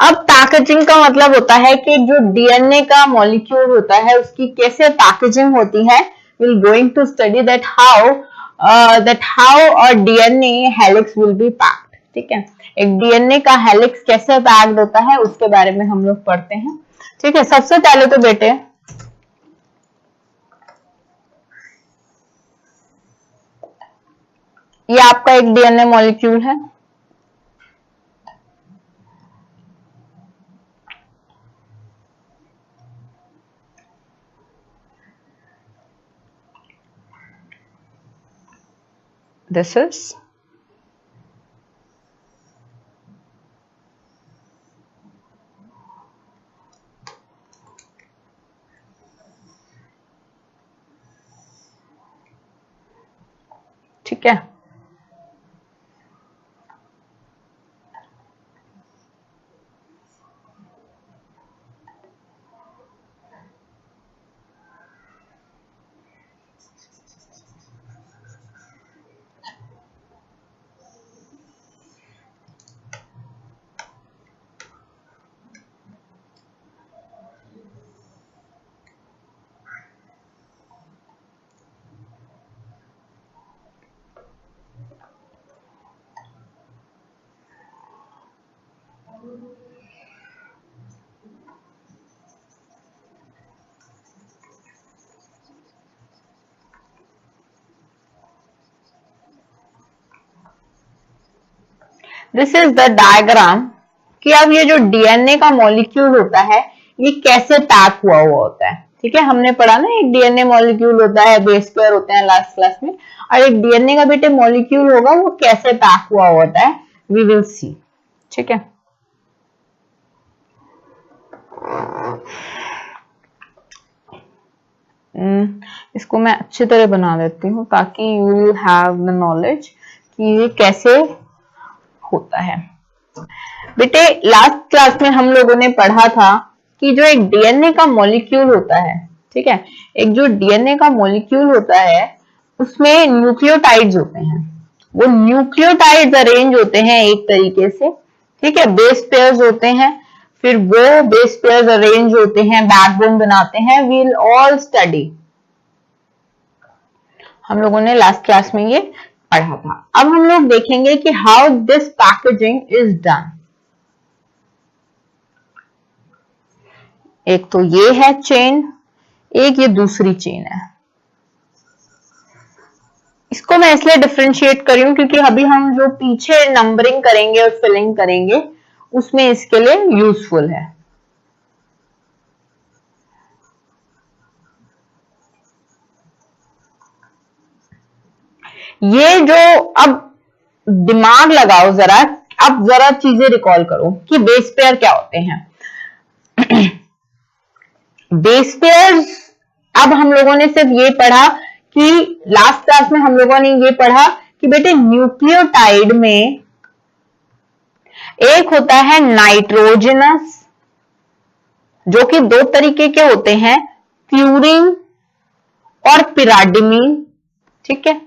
अब packaging का मतलब होता है कि जो DNA का molecule होता है उसकी कैसे पैकेजिंग होती है। Will going to study that how that how a DNA helix will be packed. ठीक है, एक डीएनए का हेलिक्स कैसे पैक्ड होता है उसके बारे में हम लोग पढ़ते हैं। ठीक है, सबसे पहले तो बेटे ये आपका एक डीएनए मॉलिक्यूल है, दिस इज ठीक है। दिस इज द डायग्राम कि अब ये जो डीएनए का मॉलिक्यूल होता है ये कैसे पैक हुआ हुआ होता है। ठीक है, हमने पढ़ा ना एक डीएनए मॉलिक्यूल होता है, बेस पेयर होते हैं लास्ट क्लास में, और एक डीएनए का बेटे मॉलिक्यूल होगा वो कैसे पैक हुआ होता है, वी विल सी। ठीक है, इसको मैं अच्छी तरह बना देती हूँ ताकि you will have the knowledge कि ये कैसे होता है। बेटे लास्ट क्लास में हम लोगों ने पढ़ा था कि जो एक डीएनए का मॉलिक्यूल होता है, ठीक है, एक जो डीएनए का मॉलिक्यूल होता है उसमें न्यूक्लियोटाइड्स होते हैं, वो न्यूक्लियोटाइड्स अरेंज होते हैं एक तरीके से। ठीक है, बेस पेयर्स होते हैं, फिर वो बेस पेयर्स अरेंज होते हैं, बैकबोन बनाते हैं। वील ऑल स्टडी, हम लोगों ने लास्ट क्लास में ये पढ़ा था। अब हम लोग देखेंगे कि how this packaging is done. एक तो ये है चेन, एक ये दूसरी चेन है। इसको मैं इसलिए डिफरेंशिएट कर रही हूं क्योंकि अभी हम जो पीछे नंबरिंग करेंगे और फिलिंग करेंगे उसमें इसके लिए यूजफुल है। ये जो अब दिमाग लगाओ जरा, अब जरा चीजें रिकॉल करो कि बेस पेयर क्या होते हैं। बेस पेयर्स, अब हम लोगों ने सिर्फ ये पढ़ा कि लास्ट क्लास में हम लोगों ने ये पढ़ा कि बेटे न्यूक्लियोटाइड में एक होता है नाइट्रोजनस, जो कि दो तरीके के होते हैं, प्यूरिन और पिराडिमिन। ठीक है,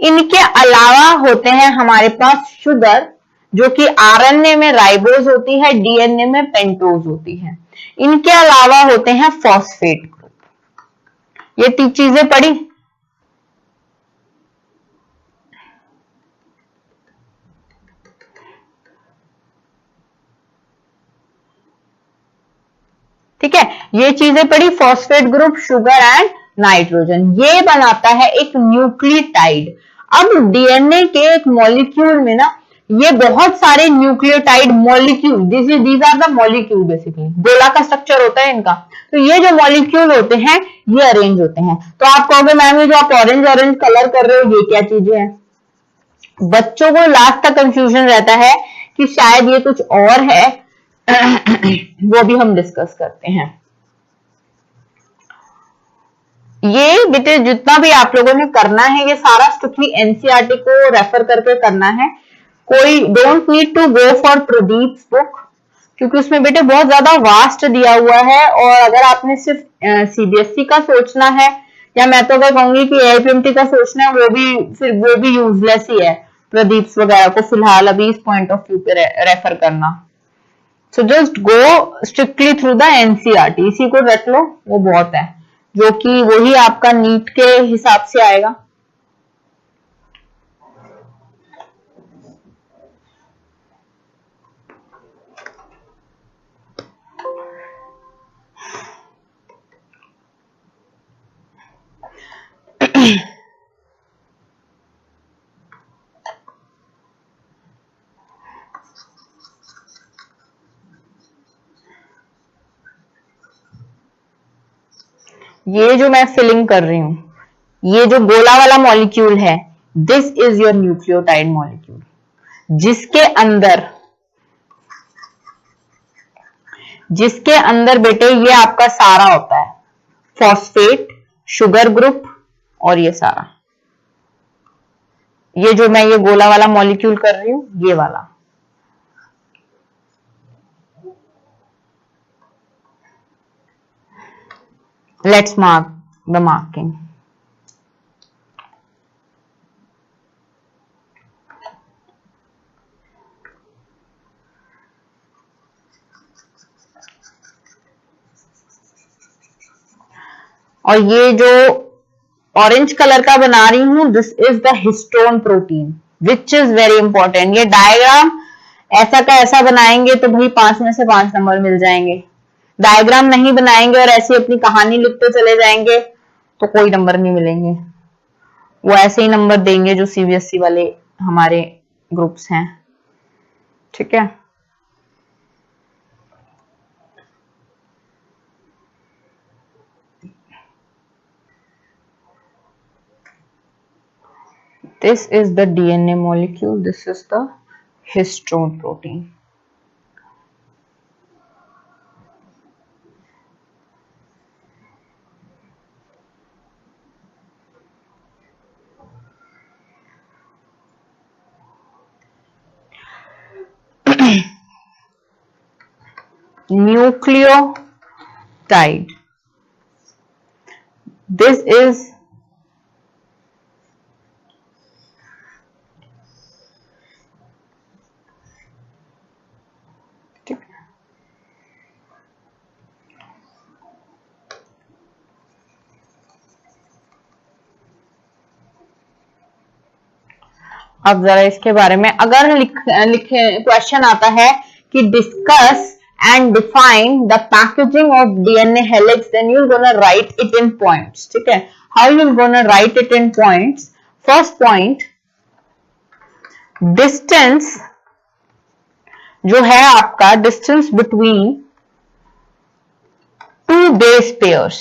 इनके अलावा होते हैं हमारे पास शुगर, जो कि आरएनए में राइबोज होती है, डीएनए में पेंटोज होती है। इनके अलावा होते हैं फॉस्फेट ग्रुप। ये तीन चीजें पढ़ी। ठीक है, ये चीजें पढ़ी, phosphate group, sugar and nitrogen, ये बनाता है एक न्यूक्लियोटाइड। अब डीएनए के एक मॉलिक्यूल में ना ये बहुत सारे nucleotide molecule, these are the molecule, basically गोला का स्ट्रक्चर होता है इनका। तो ये जो मॉलिक्यूल होते हैं ये अरेंज होते हैं। तो आप कहोगे मैम ये जो आप ऑरेंज ऑरेंज कलर कर रहे हो ये क्या चीजें हैं? बच्चों को लास्ट तक कंफ्यूजन रहता है कि शायद ये कुछ और है, वो भी हम डिस्कस करते हैं। ये बेटे जितना भी आप लोगों ने करना है ये सारा स्ट्रिक्टली एनसीईआरटी को रेफर करके करना है। कोई don't need to go for Pradeep's book, क्योंकि उसमें बेटे बहुत ज्यादा वास्ट दिया हुआ है। और अगर आपने सिर्फ सीबीएसई का सोचना है, या मैं तो अगर कहूंगी कि एआईपीएमटी का सोचना है, वो भी यूजलेस ही है। प्रदीप्स वगैरह को फिलहाल अभी इस पॉइंट ऑफ व्यू पे रेफर करना। So just go strictly through the NCERT, इसी को रट लो, वो बहुत है, जो कि वही आपका नीट के हिसाब से आएगा। ये जो मैं फिलिंग कर रही हूं, ये जो गोला वाला मॉलिक्यूल है, this is your nucleotide molecule, जिसके अंदर बेटे ये आपका सारा होता है, फॉस्फेट, शुगर ग्रुप और ये सारा, ये जो मैं ये गोला वाला मॉलिक्यूल कर रही हूं, ये वाला। Let's mark the marking. और ये जो ऑरेंज कलर का बना रही हूं, this is the histone protein, which is very important. ये डायग्राम ऐसा का ऐसा बनाएंगे तो भाई 5 में से 5 नंबर मिल जाएंगे। डायग्राम नहीं बनाएंगे और ऐसी अपनी कहानी लिखते चले जाएंगे तो कोई नंबर नहीं मिलेंगे। वो ऐसे ही नंबर देंगे जो सीबीएसई वाले हमारे ग्रुप्स हैं, ठीक है। This is the DNA molecule, this is the histone protein. Nucleotide. This is अब जरा इसके बारे में अगर लिखे क्वेश्चन आता है कि discuss and define the packaging of DNA helix, then you're gonna write it in points, ठीक है। How you're gonna write it in points? First point, distance जो है आपका, distance between two base pairs।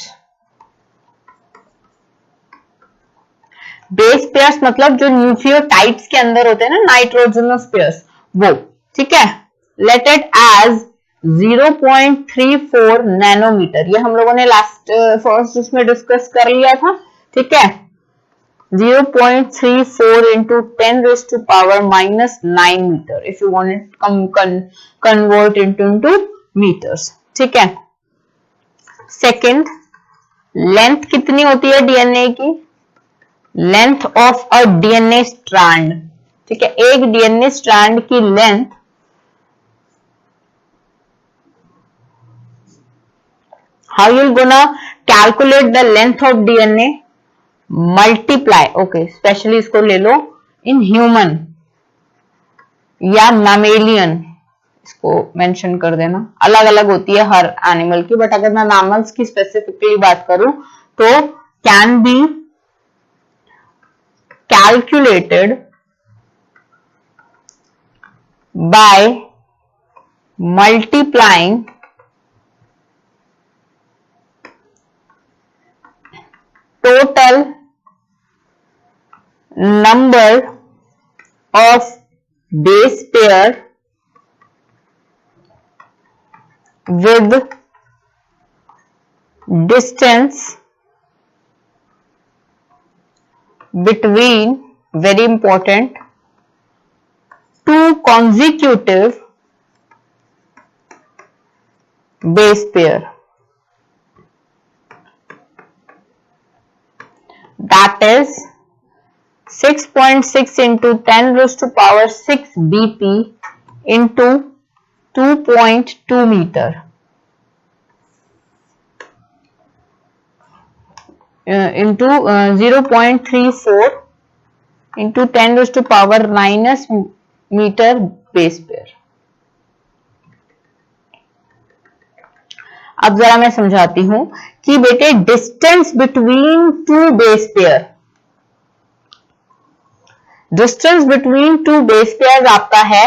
Base pairs मतलब जो nucleotides के अंदर होते हैं ना, नाइट्रोजनस पेयर्स, वो, ठीक है। लेट इट एज 0.34 नैनोमीटर, ये हम लोगों ने लास्ट फर्स्ट उसमें डिस्कस कर लिया था, ठीक है। 0.34 into 10 raised to power -9 meter, if you want it convert into meters, ठीक है। सेकंड, लेंथ कितनी होती है डीएनए की? Length of a DNA strand, ठीक है। एक डीएनए स्ट्रैंड की length how you're gonna calculate the length of DNA? multiply, okay, specially इसको ले लो इन ह्यूमन या मैमेलियन, इसको मेंशन कर देना, अलग अलग होती है हर एनिमल की, बट अगर मैं मैमल्स की स्पेसिफिकली बात करूं तो can be calculated by multiplying total number of base pair with distance between, very important, two consecutive base pair, that is 6.6 into 10 raised to power 6 BP into 2.2 meter into 0.34 into 10 raised to power minus meter base pair। अब जरा मैं समझाती हूं कि बेटे distance between two base pair, distance between two base pair आपका है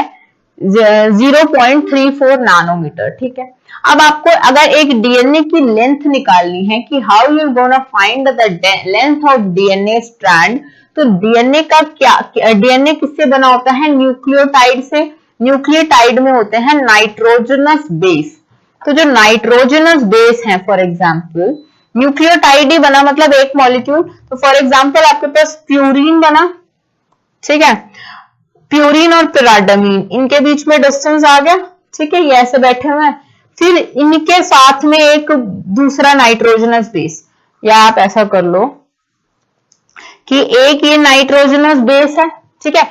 0.34 nanometre. ठीक है, अब आपको अगर एक डीएनए की लेंथ निकालनी है कि how you gonna find the length of DNA strand, तो डीएनए का क्या, डीएनए किससे बना होता है? न्यूक्लियोटाइड से। न्यूक्लियोटाइड में होते हैं नाइट्रोजनस बेस। तो जो नाइट्रोजनस बेस है, फॉर एग्जाम्पल न्यूक्लियोटाइड ही बना मतलब एक मॉलिक्यूल, तो फॉर एग्जाम्पल आपके पास प्यूरिन बना, ठीक है, प्यूरिन और पिराडामीन, इनके बीच में डिस्टेंस आ गया। ठीक है, ये ऐसे बैठे हुए हैं, फिर इनके साथ में एक दूसरा नाइट्रोजनस बेस, या आप ऐसा कर लो कि एक ये नाइट्रोजनस बेस है, ठीक है,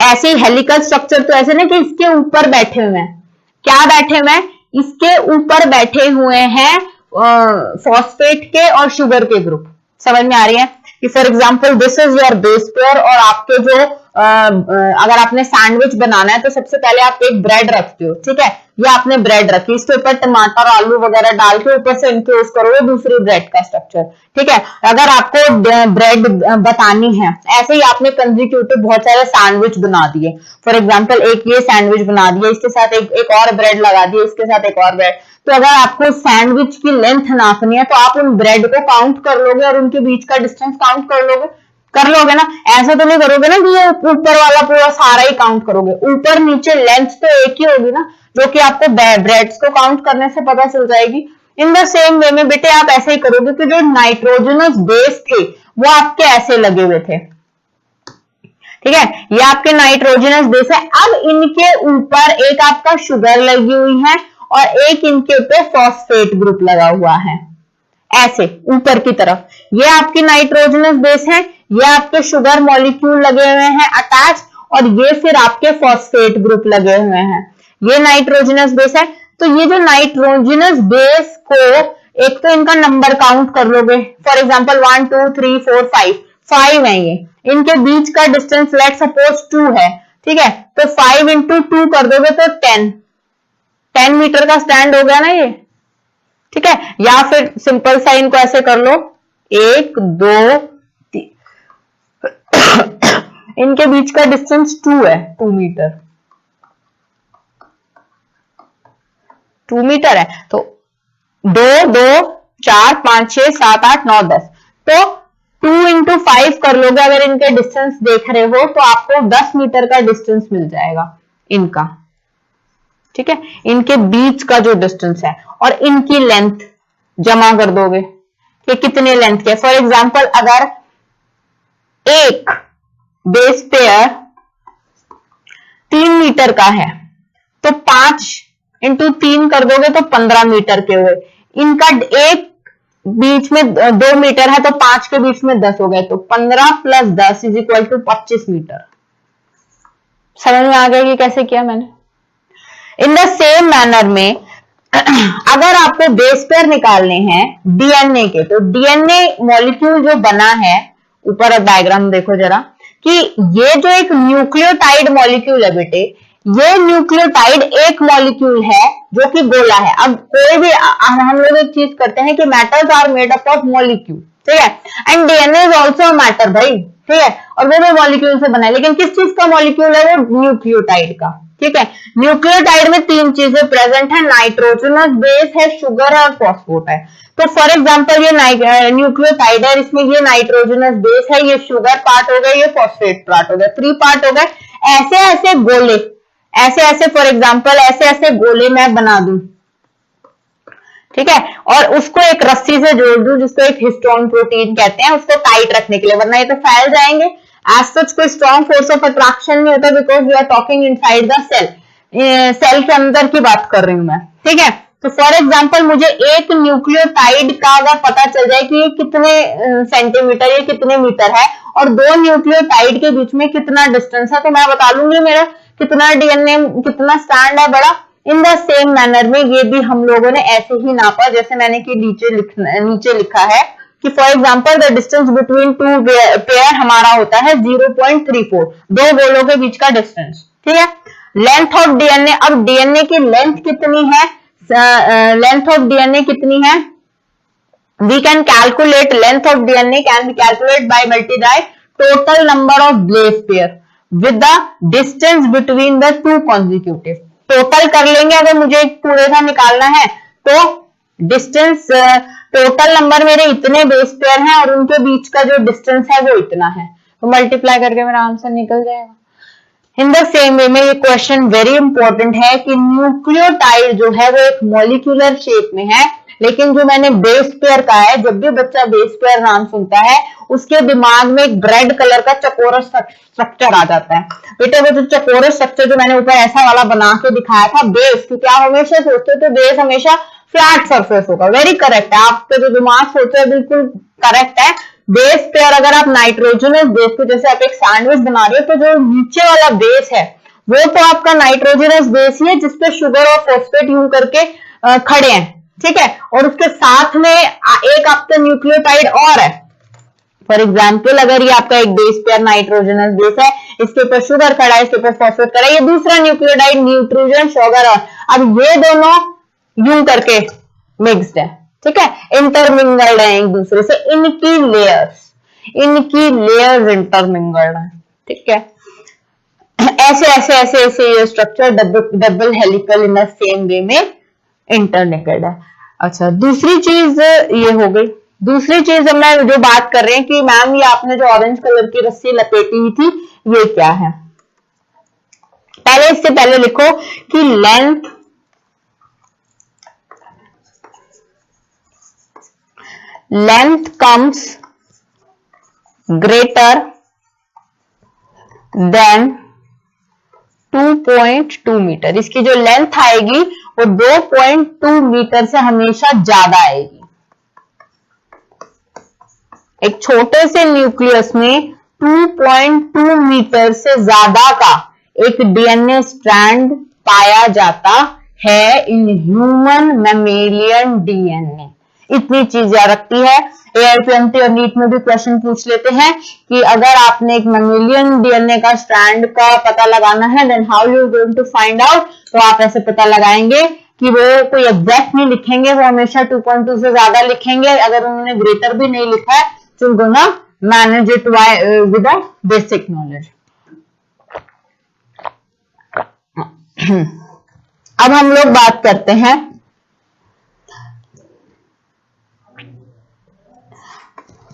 ऐसे हेलिकल स्ट्रक्चर, तो ऐसे ना कि इसके ऊपर बैठे हुए हैं, क्या बैठे हुए हैं? इसके ऊपर बैठे हुए हैं फॉस्फेट के और शुगर के ग्रुप। समझ में आ रही है कि for example this is your base pair, और आपके जो अगर आपने सैंडविच बनाना है तो सबसे पहले आप एक ब्रेड रखते हो, ठीक है, ये आपने ब्रेड रखी, इसके ऊपर टमाटर आलू वगैरह डाल के ऊपर से इनक्लोज करोगे दूसरी ब्रेड का स्ट्रक्चर। ठीक है, अगर आपको ब्रेड बतानी है, ऐसे ही आपने कंसेक्यूटिव बहुत सारे सैंडविच बना दिए, फॉर एग्जाम्पल एक ये सैंडविच बना दिया, इसके साथ एक और ब्रेड लगा दिए, इसके साथ एक और ब्रेड, तो अगर आपको सैंडविच की लेंथ नापनी है तो आप उन ब्रेड को काउंट कर लोगे और उनके बीच का डिस्टेंस काउंट कर लोगे ना। ऐसा तो नहीं करोगे ना कि ये ऊपर वाला पूरा सारा ही काउंट करोगे, ऊपर नीचे लेंथ तो एक ही होगी ना, जो कि आपको ब्रेड्स को काउंट करने से पता चल जाएगी। इन द सेम वे में बेटे आप ऐसे ही करोगे कि जो नाइट्रोजनस बेस थे वो आपके ऐसे लगे हुए थे, ठीक है, ये आपके नाइट्रोजनस बेस है। अब इनके ऊपर एक आपका शुगर लगी हुई है और एक इनके ऊपर फॉस्फेट ग्रुप लगा हुआ है, ऐसे ऊपर की तरफ। ये आपकी नाइट्रोजनस बेस है, ये आपके शुगर मॉलिक्यूल लगे हुए हैं अटैच, और ये फिर आपके फॉस्फेट ग्रुप लगे हुए हैं। ये नाइट्रोजनस बेस है। तो ये जो नाइट्रोजनस बेस को एक तो इनका नंबर काउंट कर लोगे, फॉर एग्जाम्पल 1 2 3 4 5 है ये, इनके बीच का डिस्टेंस लेट सपोज 2 है, ठीक है, तो 5 इंटू 2 कर दोगे तो 10 मीटर का स्टैंड हो गया ना ये, ठीक है। या फिर सिंपल सा इनको ऐसे कर लो 1 2 3 इनके बीच का डिस्टेंस 2 है, 2 मीटर, 2 मीटर है। तो 2 2 4 5 6 7 8 9 10, तो 2 इंटू 5 कर लोगे अगर इनके डिस्टेंस देख रहे हो तो आपको 10 मीटर का डिस्टेंस मिल जाएगा इनका, ठीक है, इनके बीच का जो डिस्टेंस है, और इनकी लेंथ जमा कर दोगे कि कितने लेंथ के। फॉर एग्जाम्पल अगर एक बेस पेयर 3 मीटर का है तो 5 इंटू 3 कर दोगे तो 15 मीटर के हुए। इनका एक बीच में 2 मीटर है तो 5 के बीच में 10 हो गए, तो 15 plus 10 is equal to 25 meter. समझ में आ गया कि कैसे किया मैंने। इन द सेम मैनर में अगर आपको बेस पेयर निकालने हैं डीएनए के, तो डीएनए मॉलिक्यूल जो बना है, ऊपर डायग्राम देखो जरा, कि ये जो एक न्यूक्लियोटाइड मॉलिक्यूल है बेटे, ये न्यूक्लियोटाइड एक मॉलिक्यूल है जो कि गोला है। अब कोई भी हम लोग एक चीज करते हैं कि metals are made up of molecule, ठीक है, and DNA is also matter भाई, ठीक है, और वो भी मॉलिक्यूल से बना है, लेकिन किस चीज का मॉलिक्यूल है? वो न्यूक्लियोटाइड का, ठीक है। न्यूक्लियोटाइड में 3 चीजें प्रेजेंट है, नाइट्रोजनस बेस है, शुगर है और फॉस्फेट है। तो फॉर एग्जांपल ये न्यूक्लियोटाइड है, इसमें ये नाइट्रोजनस बेस है, ये शुगर पार्ट हो गया, ये फॉस्फेट पार्ट हो गया, 3 पार्ट हो गए। ऐसे ऐसे गोले, ऐसे ऐसे फॉर एग्जांपल ऐसे ऐसे गोले मैं बना दूं, ठीक है, और उसको एक रस्सी से जोड़ दूं जिसको एक हिस्टोन प्रोटीन कहते हैं, उसको टाइट रखने के लिए, वरना ये तो फैल जाएंगे। एज सच कोई स्ट्रॉन्ग फोर्स ऑफ अट्रैक्शन नहीं होता, because we are talking inside the cell, cell के अंदर की बात कर रही हूं मैं, ठीक है। तो फॉर एग्जांपल मुझे एक न्यूक्लियोटाइड का अगर पता चल जाए कि ये कितने सेंटीमीटर, ये कितने मीटर है, और 2 न्यूक्लियोटाइड के बीच में कितना डिस्टेंस है, तो मैं बता लूंगी मेरा कितना डीएनए, कितना स्टैंड है बड़ा। इन द सेम मैनर में ये भी हम लोगों ने ऐसे ही नापा, जैसे मैंने कि नीचे लिखा है कि for example the distance between 2 pair हमारा होता है 0.34, 2 गोलों के बीच का डिस्टेंस, ठीक है। लेंथ ऑफ डीएनए, अब डीएनए की लेंथ कितनी है, लेंथ ऑफ डीएनए कितनी है, we can calculate length of DNA can be calculate by multiply total number of base pair. With the distance between the two consecutive. Total कर लेंगे, अगर मुझे एक पूरे का निकालना है तो डिस्टेंस, टोटल नंबर मेरे इतने बेस पेयर हैं और उनके बीच का जो डिस्टेंस है वो इतना है, तो मल्टीप्लाई करके मेरा आंसर निकल जाएगा। इन द सेम वे में ये क्वेश्चन वेरी इंपॉर्टेंट है कि न्यूक्लियोटाइड जो है वो एक मॉलिक्यूलर शेप में है, लेकिन जो मैंने बेस पेयर कहा है, जब भी बच्चा बेस पेयर नाम सुनता है उसके दिमाग में एक ब्रेड कलर का चकोरस स्ट्रक्चर आ जाता है। बेटे वो जो चकोरस स्ट्रक्चर जो मैंने ऊपर ऐसा वाला बना के दिखाया था बेस, क्योंकि आप हमेशा सोचते हो तो बेस हमेशा फ्लैट सरफेस होगा। वेरी करेक्ट है, आपका जो दिमाग सोच रहे बिल्कुल करेक्ट है। बेस पेयर अगर आप नाइट्रोजनस बेस को, जैसे आप एक सैंडविच बना रहे हो तो जो नीचे वाला बेस है वो तो आपका नाइट्रोजनस बेस ही है जिसपे शुगर और फॉस्फेट यूज करके खड़े हैं, ठीक है, और उसके साथ में एक आपका न्यूक्लियोटाइड और है। फॉर एग्जाम्पल अगर ये आपका एक बेस पेयर नाइट्रोजनस बेस है, इसके ऊपर शुगर खड़ा है, इसके ऊपर फॉस्फेट खड़ा है, ये दूसरा न्यूक्लियोटाइड नाइट्रोजन शुगर, और अब ये दोनों यूं करके मिक्स्ड है, ठीक है, इंटरमिंगल्ड है एक दूसरे से, इनकी लेयर्स इंटरमिंगल्ड है, ठीक है। ऐसे ऐसे ऐसे ऐसे ये structure double helical in the same way में इंटरनेटेड है। अच्छा, दूसरी चीज ये हो गई। दूसरी चीज हम जो बात कर रहे हैं कि मैम ये आपने जो ऑरेंज कलर की रस्सी लपेटी हुई थी ये क्या है। पहले इससे पहले लिखो कि length comes greater than 2.2 meter. इसकी जो लेंथ आएगी वो 2.2 मीटर से हमेशा ज्यादा आएगी। एक छोटे से न्यूक्लियस में 2.2 मीटर से ज्यादा का एक डीएनए स्ट्रैंड पाया जाता है इन ह्यूमन मैमेलियन डीएनए। इतनी चीज याद रखती है। AIPMT और नीट में भी क्वेश्चन पूछ लेते हैं कि अगर आपने एक मैमेलियन डीएनए का स्ट्रैंड का पता लगाना है then how you going to find out, तो आप ऐसे पता लगाएंगे कि वो कोई एग्जैक्ट नहीं लिखेंगे, वो हमेशा 2.2 से ज्यादा लिखेंगे। अगर उन्होंने ग्रेटर भी नहीं लिखा है तो gonna manage it with a basic knowledge. अब हम लोग बात करते हैं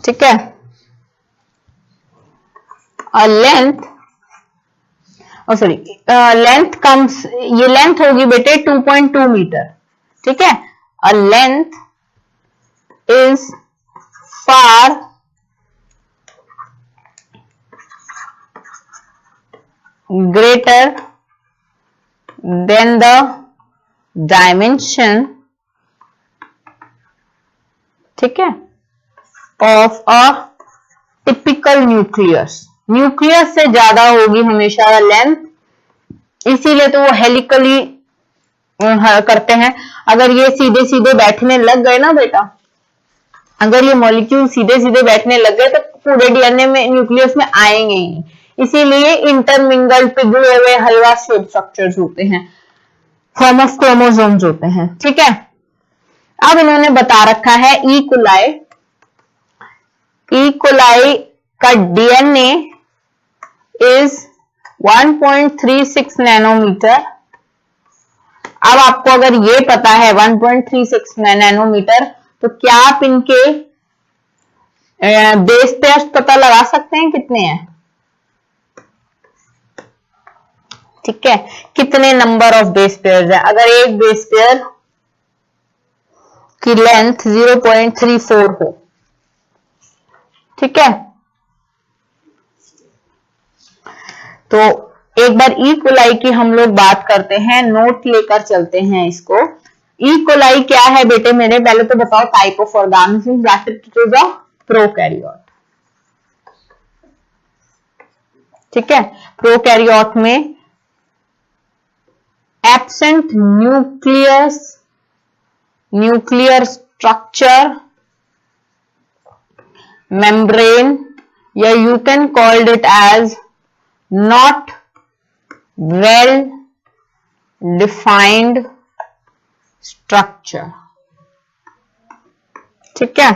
ठीक है, लेंथ, सॉरी लेंथ कम्स, ये लेंथ होगी बेटे 2.2 मीटर, ठीक है। A length is far greater than the dimension, ठीक है, of a typical nucleus. Nucleus से ज्यादा होगी हमेशा लेंथ, इसीलिए तो वो हेलिकली करते हैं। अगर ये सीधे सीधे बैठने लग गए ना बेटा, अगर ये मॉलिक्यूल सीधे सीधे बैठने लग गए तो पूरे डीएनए में न्यूक्लियस में आएंगे ही, इसीलिए इंटरमिंगल्ड पिघले हुए हलवा शेप स्ट्रक्चर्स होते हैं, फॉर्म ऑफ क्रोमोसोम्स होते हैं, ठीक है। अब इन्होंने बता रखा है इकोलाई का डीएनए इज 1.36 नैनोमीटर। अब आपको अगर ये पता है 1.36 नैनोमीटर, तो क्या आप इनके बेस पेयर्स पता लगा सकते हैं कितने हैं, ठीक है, कितने नंबर ऑफ बेस पेयर्स है। अगर एक बेस पेयर की लेंथ 0.34 हो, ठीक है, तो एक बार ई कोलाई की हम लोग बात करते हैं, नोट लेकर चलते हैं इसको। ई कोलाई क्या है बेटे मेरे, पहले तो बताओ type of organism, that is a prokaryote, ठीक है। प्रोकैरियोट में एब्सेंट न्यूक्लियर स्ट्रक्चर, membrane, या you can call it as not well defined structure, ठीक है।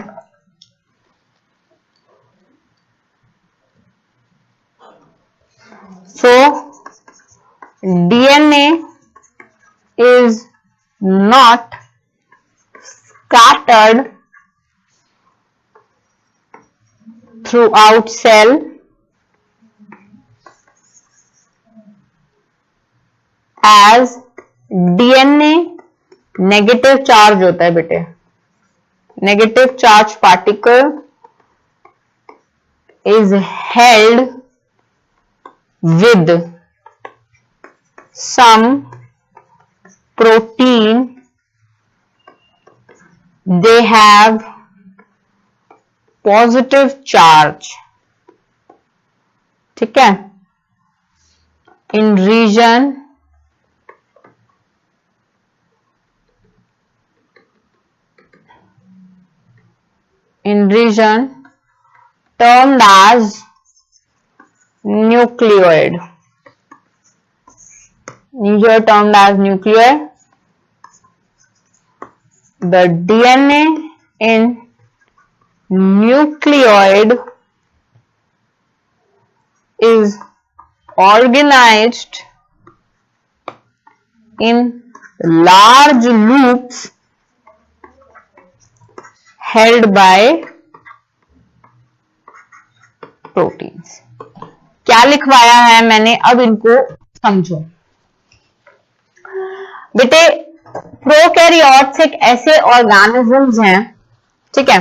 So DNA is not scattered throughout cell as DNA negative charge होता है बेटे, negative charge particle is held with some protein, they have positive charge, ठीक है, in region termed as nucleoid. These are termed as nucleoid. The DNA in nucleoid is organized in large loops held by proteins. क्या लिखवाया है मैंने, अब इनको समझो बेटे। प्रोकैरियोट्स एक ऐसे ऑर्गेनिजम्स हैं, ठीक है,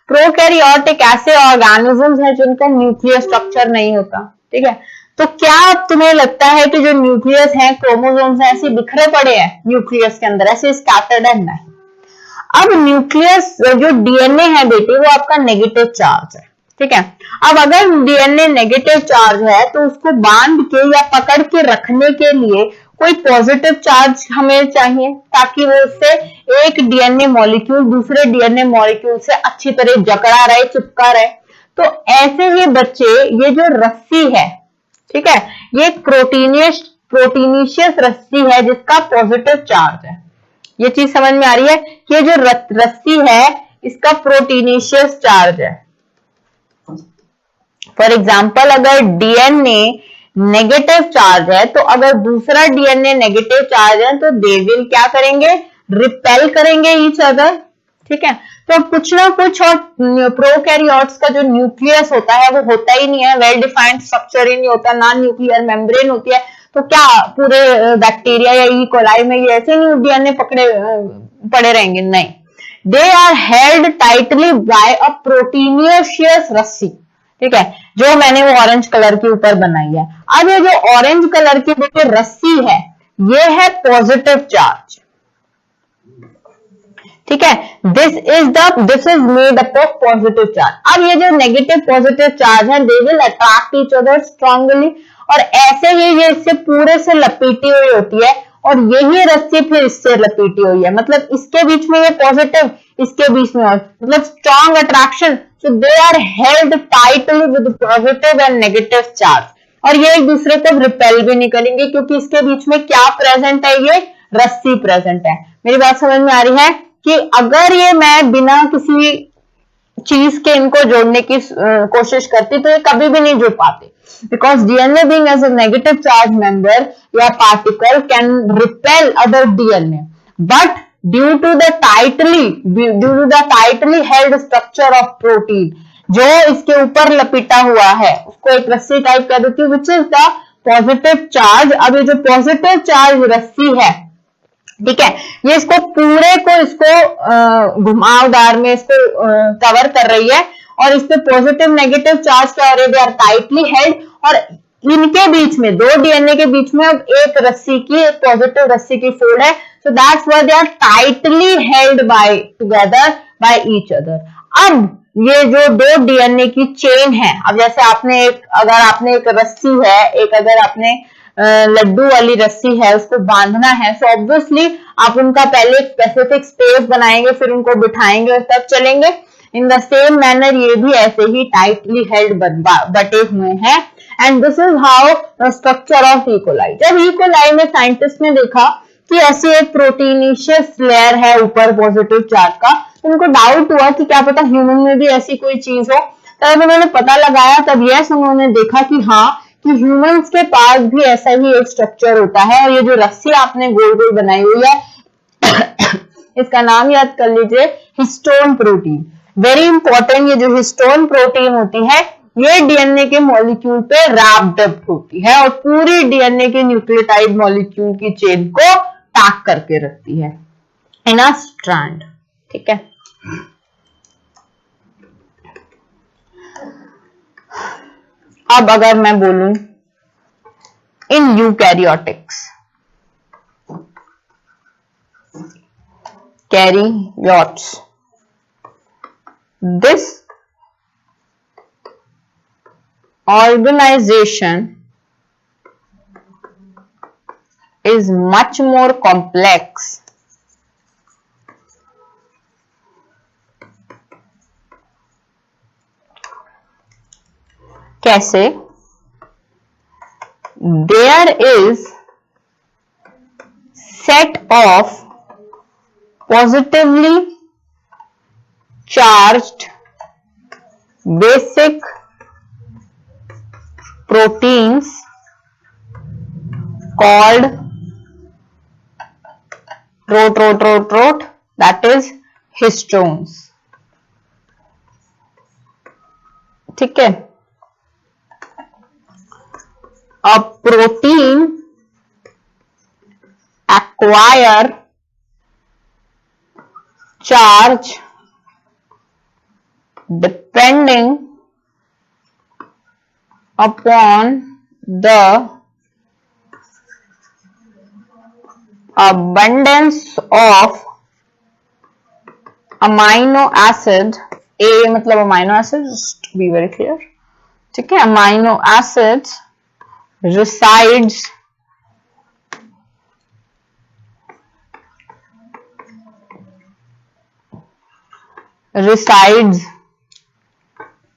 प्रोकैरियोट एक ऐसे ऑर्गेनिजम्स हैं जिनका न्यूक्लियर स्ट्रक्चर नहीं होता, ठीक है। तो क्या तुम्हें लगता है कि जो न्यूक्लियस है, क्रोमोसोम्स हैं, ऐसे बिखरे पड़े हैं न्यूक्लियस के अंदर, ऐसे स्कैटर्ड है? नहीं। अब न्यूक्लियस जो डीएनए है बेटे, वो आपका नेगेटिव चार्ज है, ठीक है। अब अगर डीएनए नेगेटिव चार्ज है तो उसको बांध के या पकड़ के रखने के लिए कोई पॉजिटिव चार्ज हमें चाहिए, ताकि वो उससे एक डीएनए मॉलिक्यूल दूसरे डीएनए मॉलिक्यूल से अच्छी तरह जकड़ा रहे, चिपका रहे। तो ऐसे ये बच्चे, ये जो रस्सी है, ठीक है, ये प्रोटीनिशियस रस्सी है जिसका पॉजिटिव चार्ज है। ये चीज समझ में आ रही है कि ये जो रस्सी है इसका प्रोटीनिशियस चार्ज है। फॉर एग्जाम्पल, अगर डीएनए नेगेटिव चार्ज है तो अगर दूसरा डीएनए नेगेटिव चार्ज है तो दे विल क्या करेंगे, रिपेल करेंगे ईच अदर, ठीक है। तो कुछ ना कुछ, और प्रोकैरियोट्स का जो न्यूक्लियस होता है वो होता ही नहीं है, वेल डिफाइंड स्ट्रक्चर ही नहीं होता, नॉन न्यूक्लियर मेम्ब्रेन होती है। तो क्या पूरे बैक्टीरिया या ई कोलाई में ये ऐसे नहीं डीएनए पड़े रहेंगे? नहीं, they are held tightly by a proteinaceous रस्सी, ठीक है, जो मैंने वो ऑरेंज कलर के ऊपर बनाई है। अब ये जो ऑरेंज कलर की देखिए रस्सी है, ये है पॉजिटिव चार्ज, ठीक है। This is made up of positive charge. अब ये जो नेगेटिव पॉजिटिव चार्ज है, they will attract each other strongly, और ऐसे ही ये इससे पूरे से लपेटी हुई होती है, और यही रस्सी फिर इससे लपेटी हुई है। मतलब इसके बीच में ये पॉजिटिव, इसके बीच में और, मतलब strong attraction. So they are held tightly with positive and negative charge, और ये एक दूसरे को रिपेल भी नहीं करेंगे क्योंकि इसके बीच में क्या प्रेजेंट है, ये रस्सी प्रेजेंट है। मेरी बात समझ में आ रही है कि अगर ये मैं बिना किसी चीज के इनको जोड़ने की कोशिश करती तो ये कभी भी नहीं जुड़ पाते, because DNA being as a negative charge member या particle can repel other DNA, but due to the tightly held structure of protein, जो इसके ऊपर लपेटा हुआ है उसको एक रस्सी टाइप कह देती है, which is the positive charge। अब ये जो पॉजिटिव चार्ज रस्सी है, ठीक है, ये इसको पूरे को इसको घुमावदार में इसको कवर कर रही है, और इस पे पॉजिटिव नेगेटिव चार्ज क्या हो रही है, दे आर टाइटली हेल्ड, और इनके बीच में, दो डीएनए के बीच में अब एक रस्सी की, एक पॉजिटिव रस्सी की फोल्ड है। So that's why they are tightly held together by each other। अब ये जो दो डीएनए की चेन है, अब जैसे अगर आपने एक रस्सी है, एक अगर आपने लड्डू वाली रस्सी है, उसको बांधना है, so obviously आप उनका पहले एक स्पेसिफिक स्पेस बनाएंगे, फिर उनको बिठाएंगे और तब चलेंगे। इन द सेम मैनर ये भी ऐसे ही टाइटली हेल्ड बटे हुए हैं, and this is how structure of E coli. जब ई कोलाई में साइंटिस्ट ने देखा कि ऐसी एक प्रोटीनिशियस लेयर है ऊपर पॉजिटिव चार्ज का, तो उनको डाउट हुआ कि क्या पता ह्यूमन में भी ऐसी कोई चीज हो। तब उन्होंने पता लगाया, तब यस उन्होंने देखा कि हाँ, कि ह्यूमंस के पास भी ऐसा ही एक स्ट्रक्चर होता है। और ये जो रस्सी आपने गोल गोल बनाई हुई है इसका नाम याद कर लीजिए, हिस्टोन प्रोटीन। वेरी इंपॉर्टेंट, ये जो हिस्टोन प्रोटीन होती है ये डीएनए के मॉलिक्यूल पे रैप्ड अप होती है और पूरी डीएनए के न्यूक्लियोटाइड मॉलिक्यूल की चेन को पैक करके रखती है इन अ स्ट्रैंड। ठीक है, अब अगर मैं बोलूं in eukaryotics, karyotes, this organization is much more complex कैसे? There is set of positively charged basic proteins called rot, that is histones। ठीक है, a protein acquire charge depending upon the abundance of amino acid। A मतलब amino acid, just to be very clear। ठीक है, amino acids resides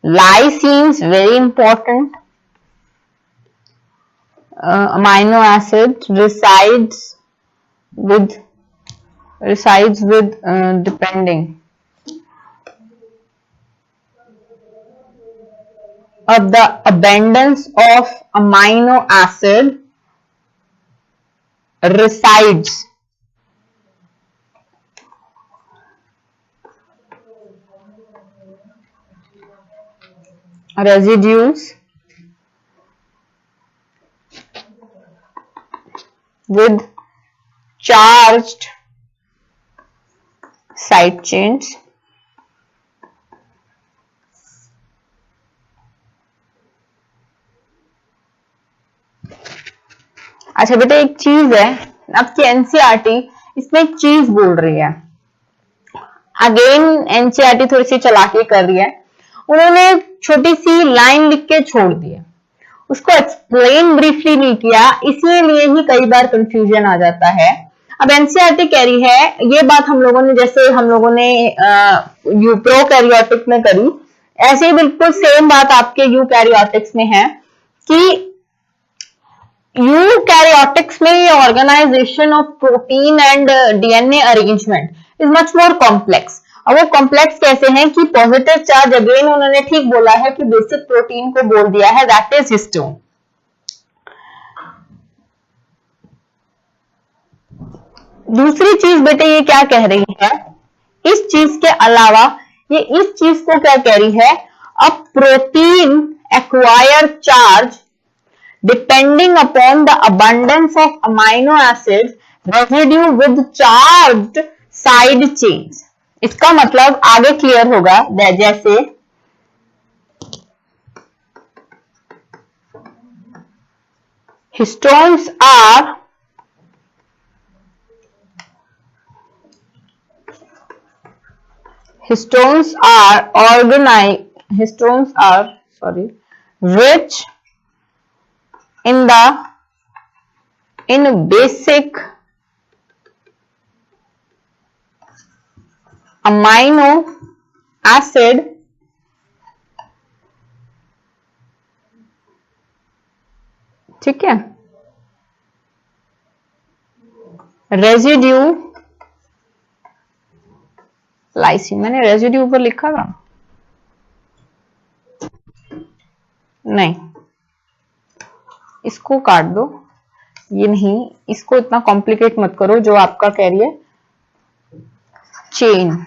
lysines, very important, amino acid resides with depending of the abundance of amino acid resides residues with charged side chains। अच्छा बेटा, एक चीज है आपकी NCERT इसमें एक चीज बोल रही है, अगेन एनसीईआरटी थोड़ी सी चालाकी कर रही है। उन्होंने छोटी सी लाइन लिख के छोड़ दी है, उसको एक्सप्लेन ब्रीफली नहीं किया, इसीलिए ही कई बार कंफ्यूजन आ जाता है। अब एनसीईआरटी कह रही है ये बात हम लोगों ने, जैसे हम लोगों ने यूप्रोकैरियोटिक में करी, ऐसे ही बिल्कुल सेम बात आपके यूकैरियोटिक्स में है कि यूकैरियोटिक्स में ये organisation of protein and DNA arrangement is much more complex. अब वो कॉम्प्लेक्स कैसे हैं कि पॉजिटिव चार्ज, अगेन उन्होंने ठीक बोला है कि बेसिक प्रोटीन को बोल दिया है, दैट इज हिस्टोन। दूसरी चीज बेटे ये क्या कह रही है, इस चीज के अलावा ये इस चीज को क्या कह रही है, a protein acquire charge depending upon the abundance of amino acids residue with charged side chains। इसका मतलब आगे क्लियर होगा, जैसे histones are rich in basic amino acid ठीक है, रेजिड्यू लाइसिन, मैंने रेजिड्यू ऊपर लिखा था नहीं, इसको काट दो, ये नहीं, इसको इतना कॉम्प्लिकेट मत करो। जो आपका कह रही है chain,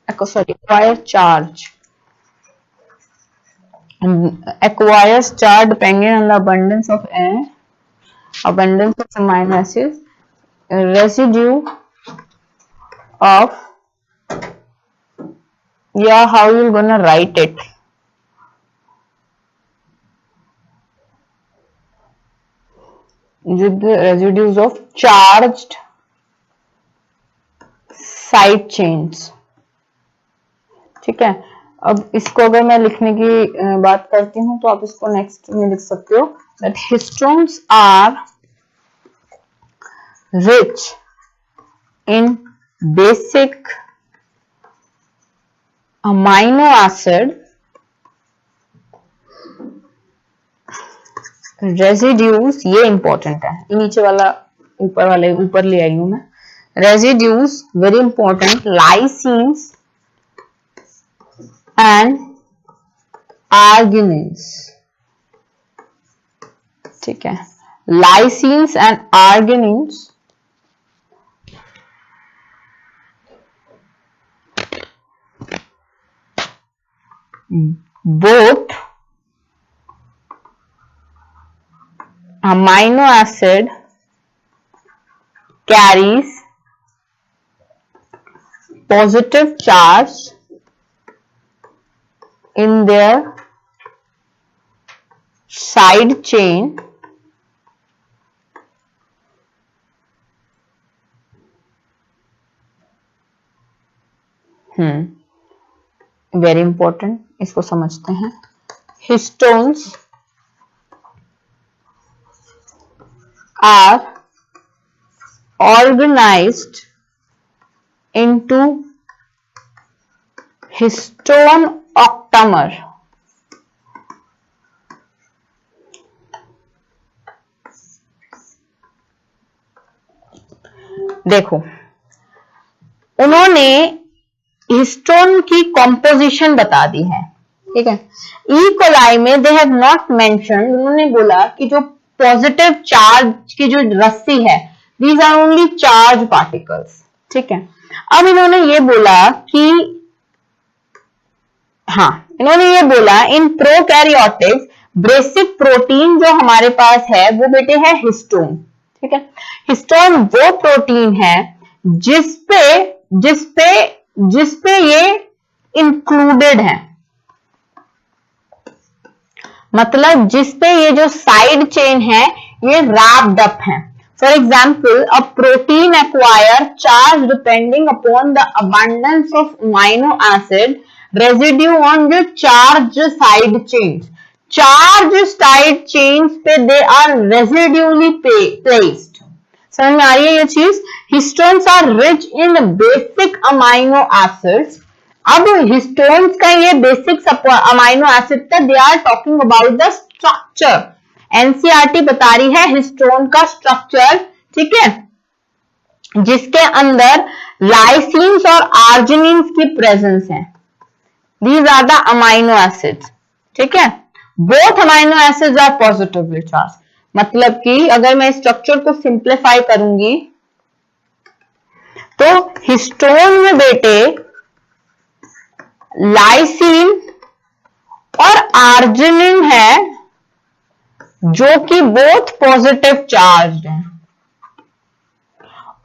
sorry, acquire charge, acquires charge depending on the abundance of amino acids, residue of, yeah, how you gonna write it? With the residues of charged side chains, ठीक है। अब इसको अगर मैं लिखने की बात करती हूं तो आप इसको नेक्स्ट में लिख सकते हो that histones are rich in basic amino acid residues, ये इंपॉर्टेंट है, नीचे वाला ऊपर ले आई हूं मैं। Residues very important, lysines and arginines, ठीक है। Lysines and arginines both amino acid carries positive charge in their side chain very important, इसको समझते हैं। Histones are organized into histone octamer, देखो उन्होंने हिस्टोन की कॉम्पोजिशन बता दी है, ठीक है। ई कोलाई में दे हैव नॉट मेंशन, उन्होंने बोला कि जो पॉजिटिव चार्ज की जो रस्सी है, these are only charge particles, ठीक है। अब इन्होंने ये बोला कि इन्होंने ये बोला इन प्रोकैरियोटिक्स बेसिक प्रोटीन जो हमारे पास है वो बेटे है हिस्टोन, ठीक है। हिस्टोन वो प्रोटीन है जिसपे ये इंक्लूडेड है, मतलब जिसपे ये जो साइड चेन है ये रैप्ड अप है। For example, a protein acquire charge depending upon the abundance of amino acid residue on the charge side chains. Charge side chains पे दे आर रेजिड्यूली प्लेस्ड। समझ में आ रही है ये चीज? Histones are rich in basic amino acids. अब histones का ये बेसिक अमाइनो एसिड था, they are talking about the structure. NCERT बता रही है हिस्टोन का स्ट्रक्चर, ठीक है, जिसके अंदर लाइसिन्स और आर्जिनिन्स की प्रेजेंस है। These are the amino acids, ठीक है। Both amino acids are positively charge. मतलब कि अगर मैं स्ट्रक्चर को सिंप्लीफाई करूंगी तो हिस्टोन में बेटे लाइसिन और आर्जिनिन है जो कि बोथ पॉजिटिव चार्ज हैं,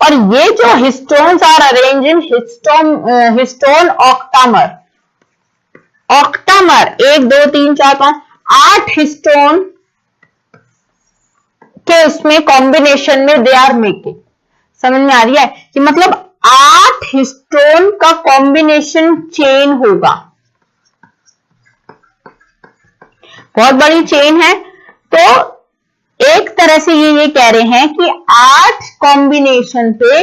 और ये जो histones are arrange in histone octamer. Octamer 1 2 3 4 5 8 histone के उसमें कॉम्बिनेशन में दे आर मेकिंग। समझ में आ रही है कि मतलब 8 हिस्टोन का कॉम्बिनेशन चेन होगा, बहुत बड़ी चेन है। तो एक तरह से ये कह रहे हैं कि 8 कॉम्बिनेशन पे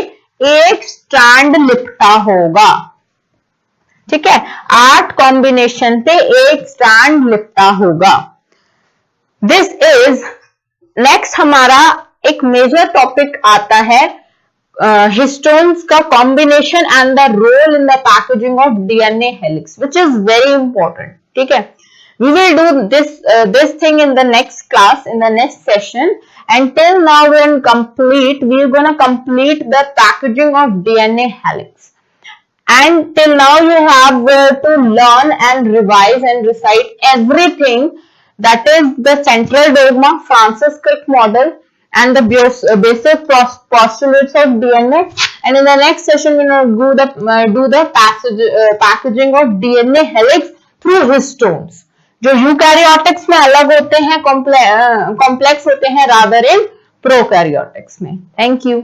एक स्ट्रैंड लिपटा होगा, ठीक है। 8 कॉम्बिनेशन पे एक स्ट्रैंड लिपटा होगा। दिस इज नेक्स्ट हमारा एक मेजर टॉपिक आता है हिस्टोन्स का combination and the role in the packaging of DNA helix, which is very important, ठीक है। We will do this thing in the next class, in the next session. And till now we're gonna complete the packaging of DNA helix. And till now you have to learn and revise and recite everything, that is the central dogma, Francis Crick model, and the basic postulates of DNA. And in the next session we will do the packaging of DNA helix through histones, जो eukaryotics में अलग होते हैं, complex होते हैं rather इन prokaryotics में. Thank you.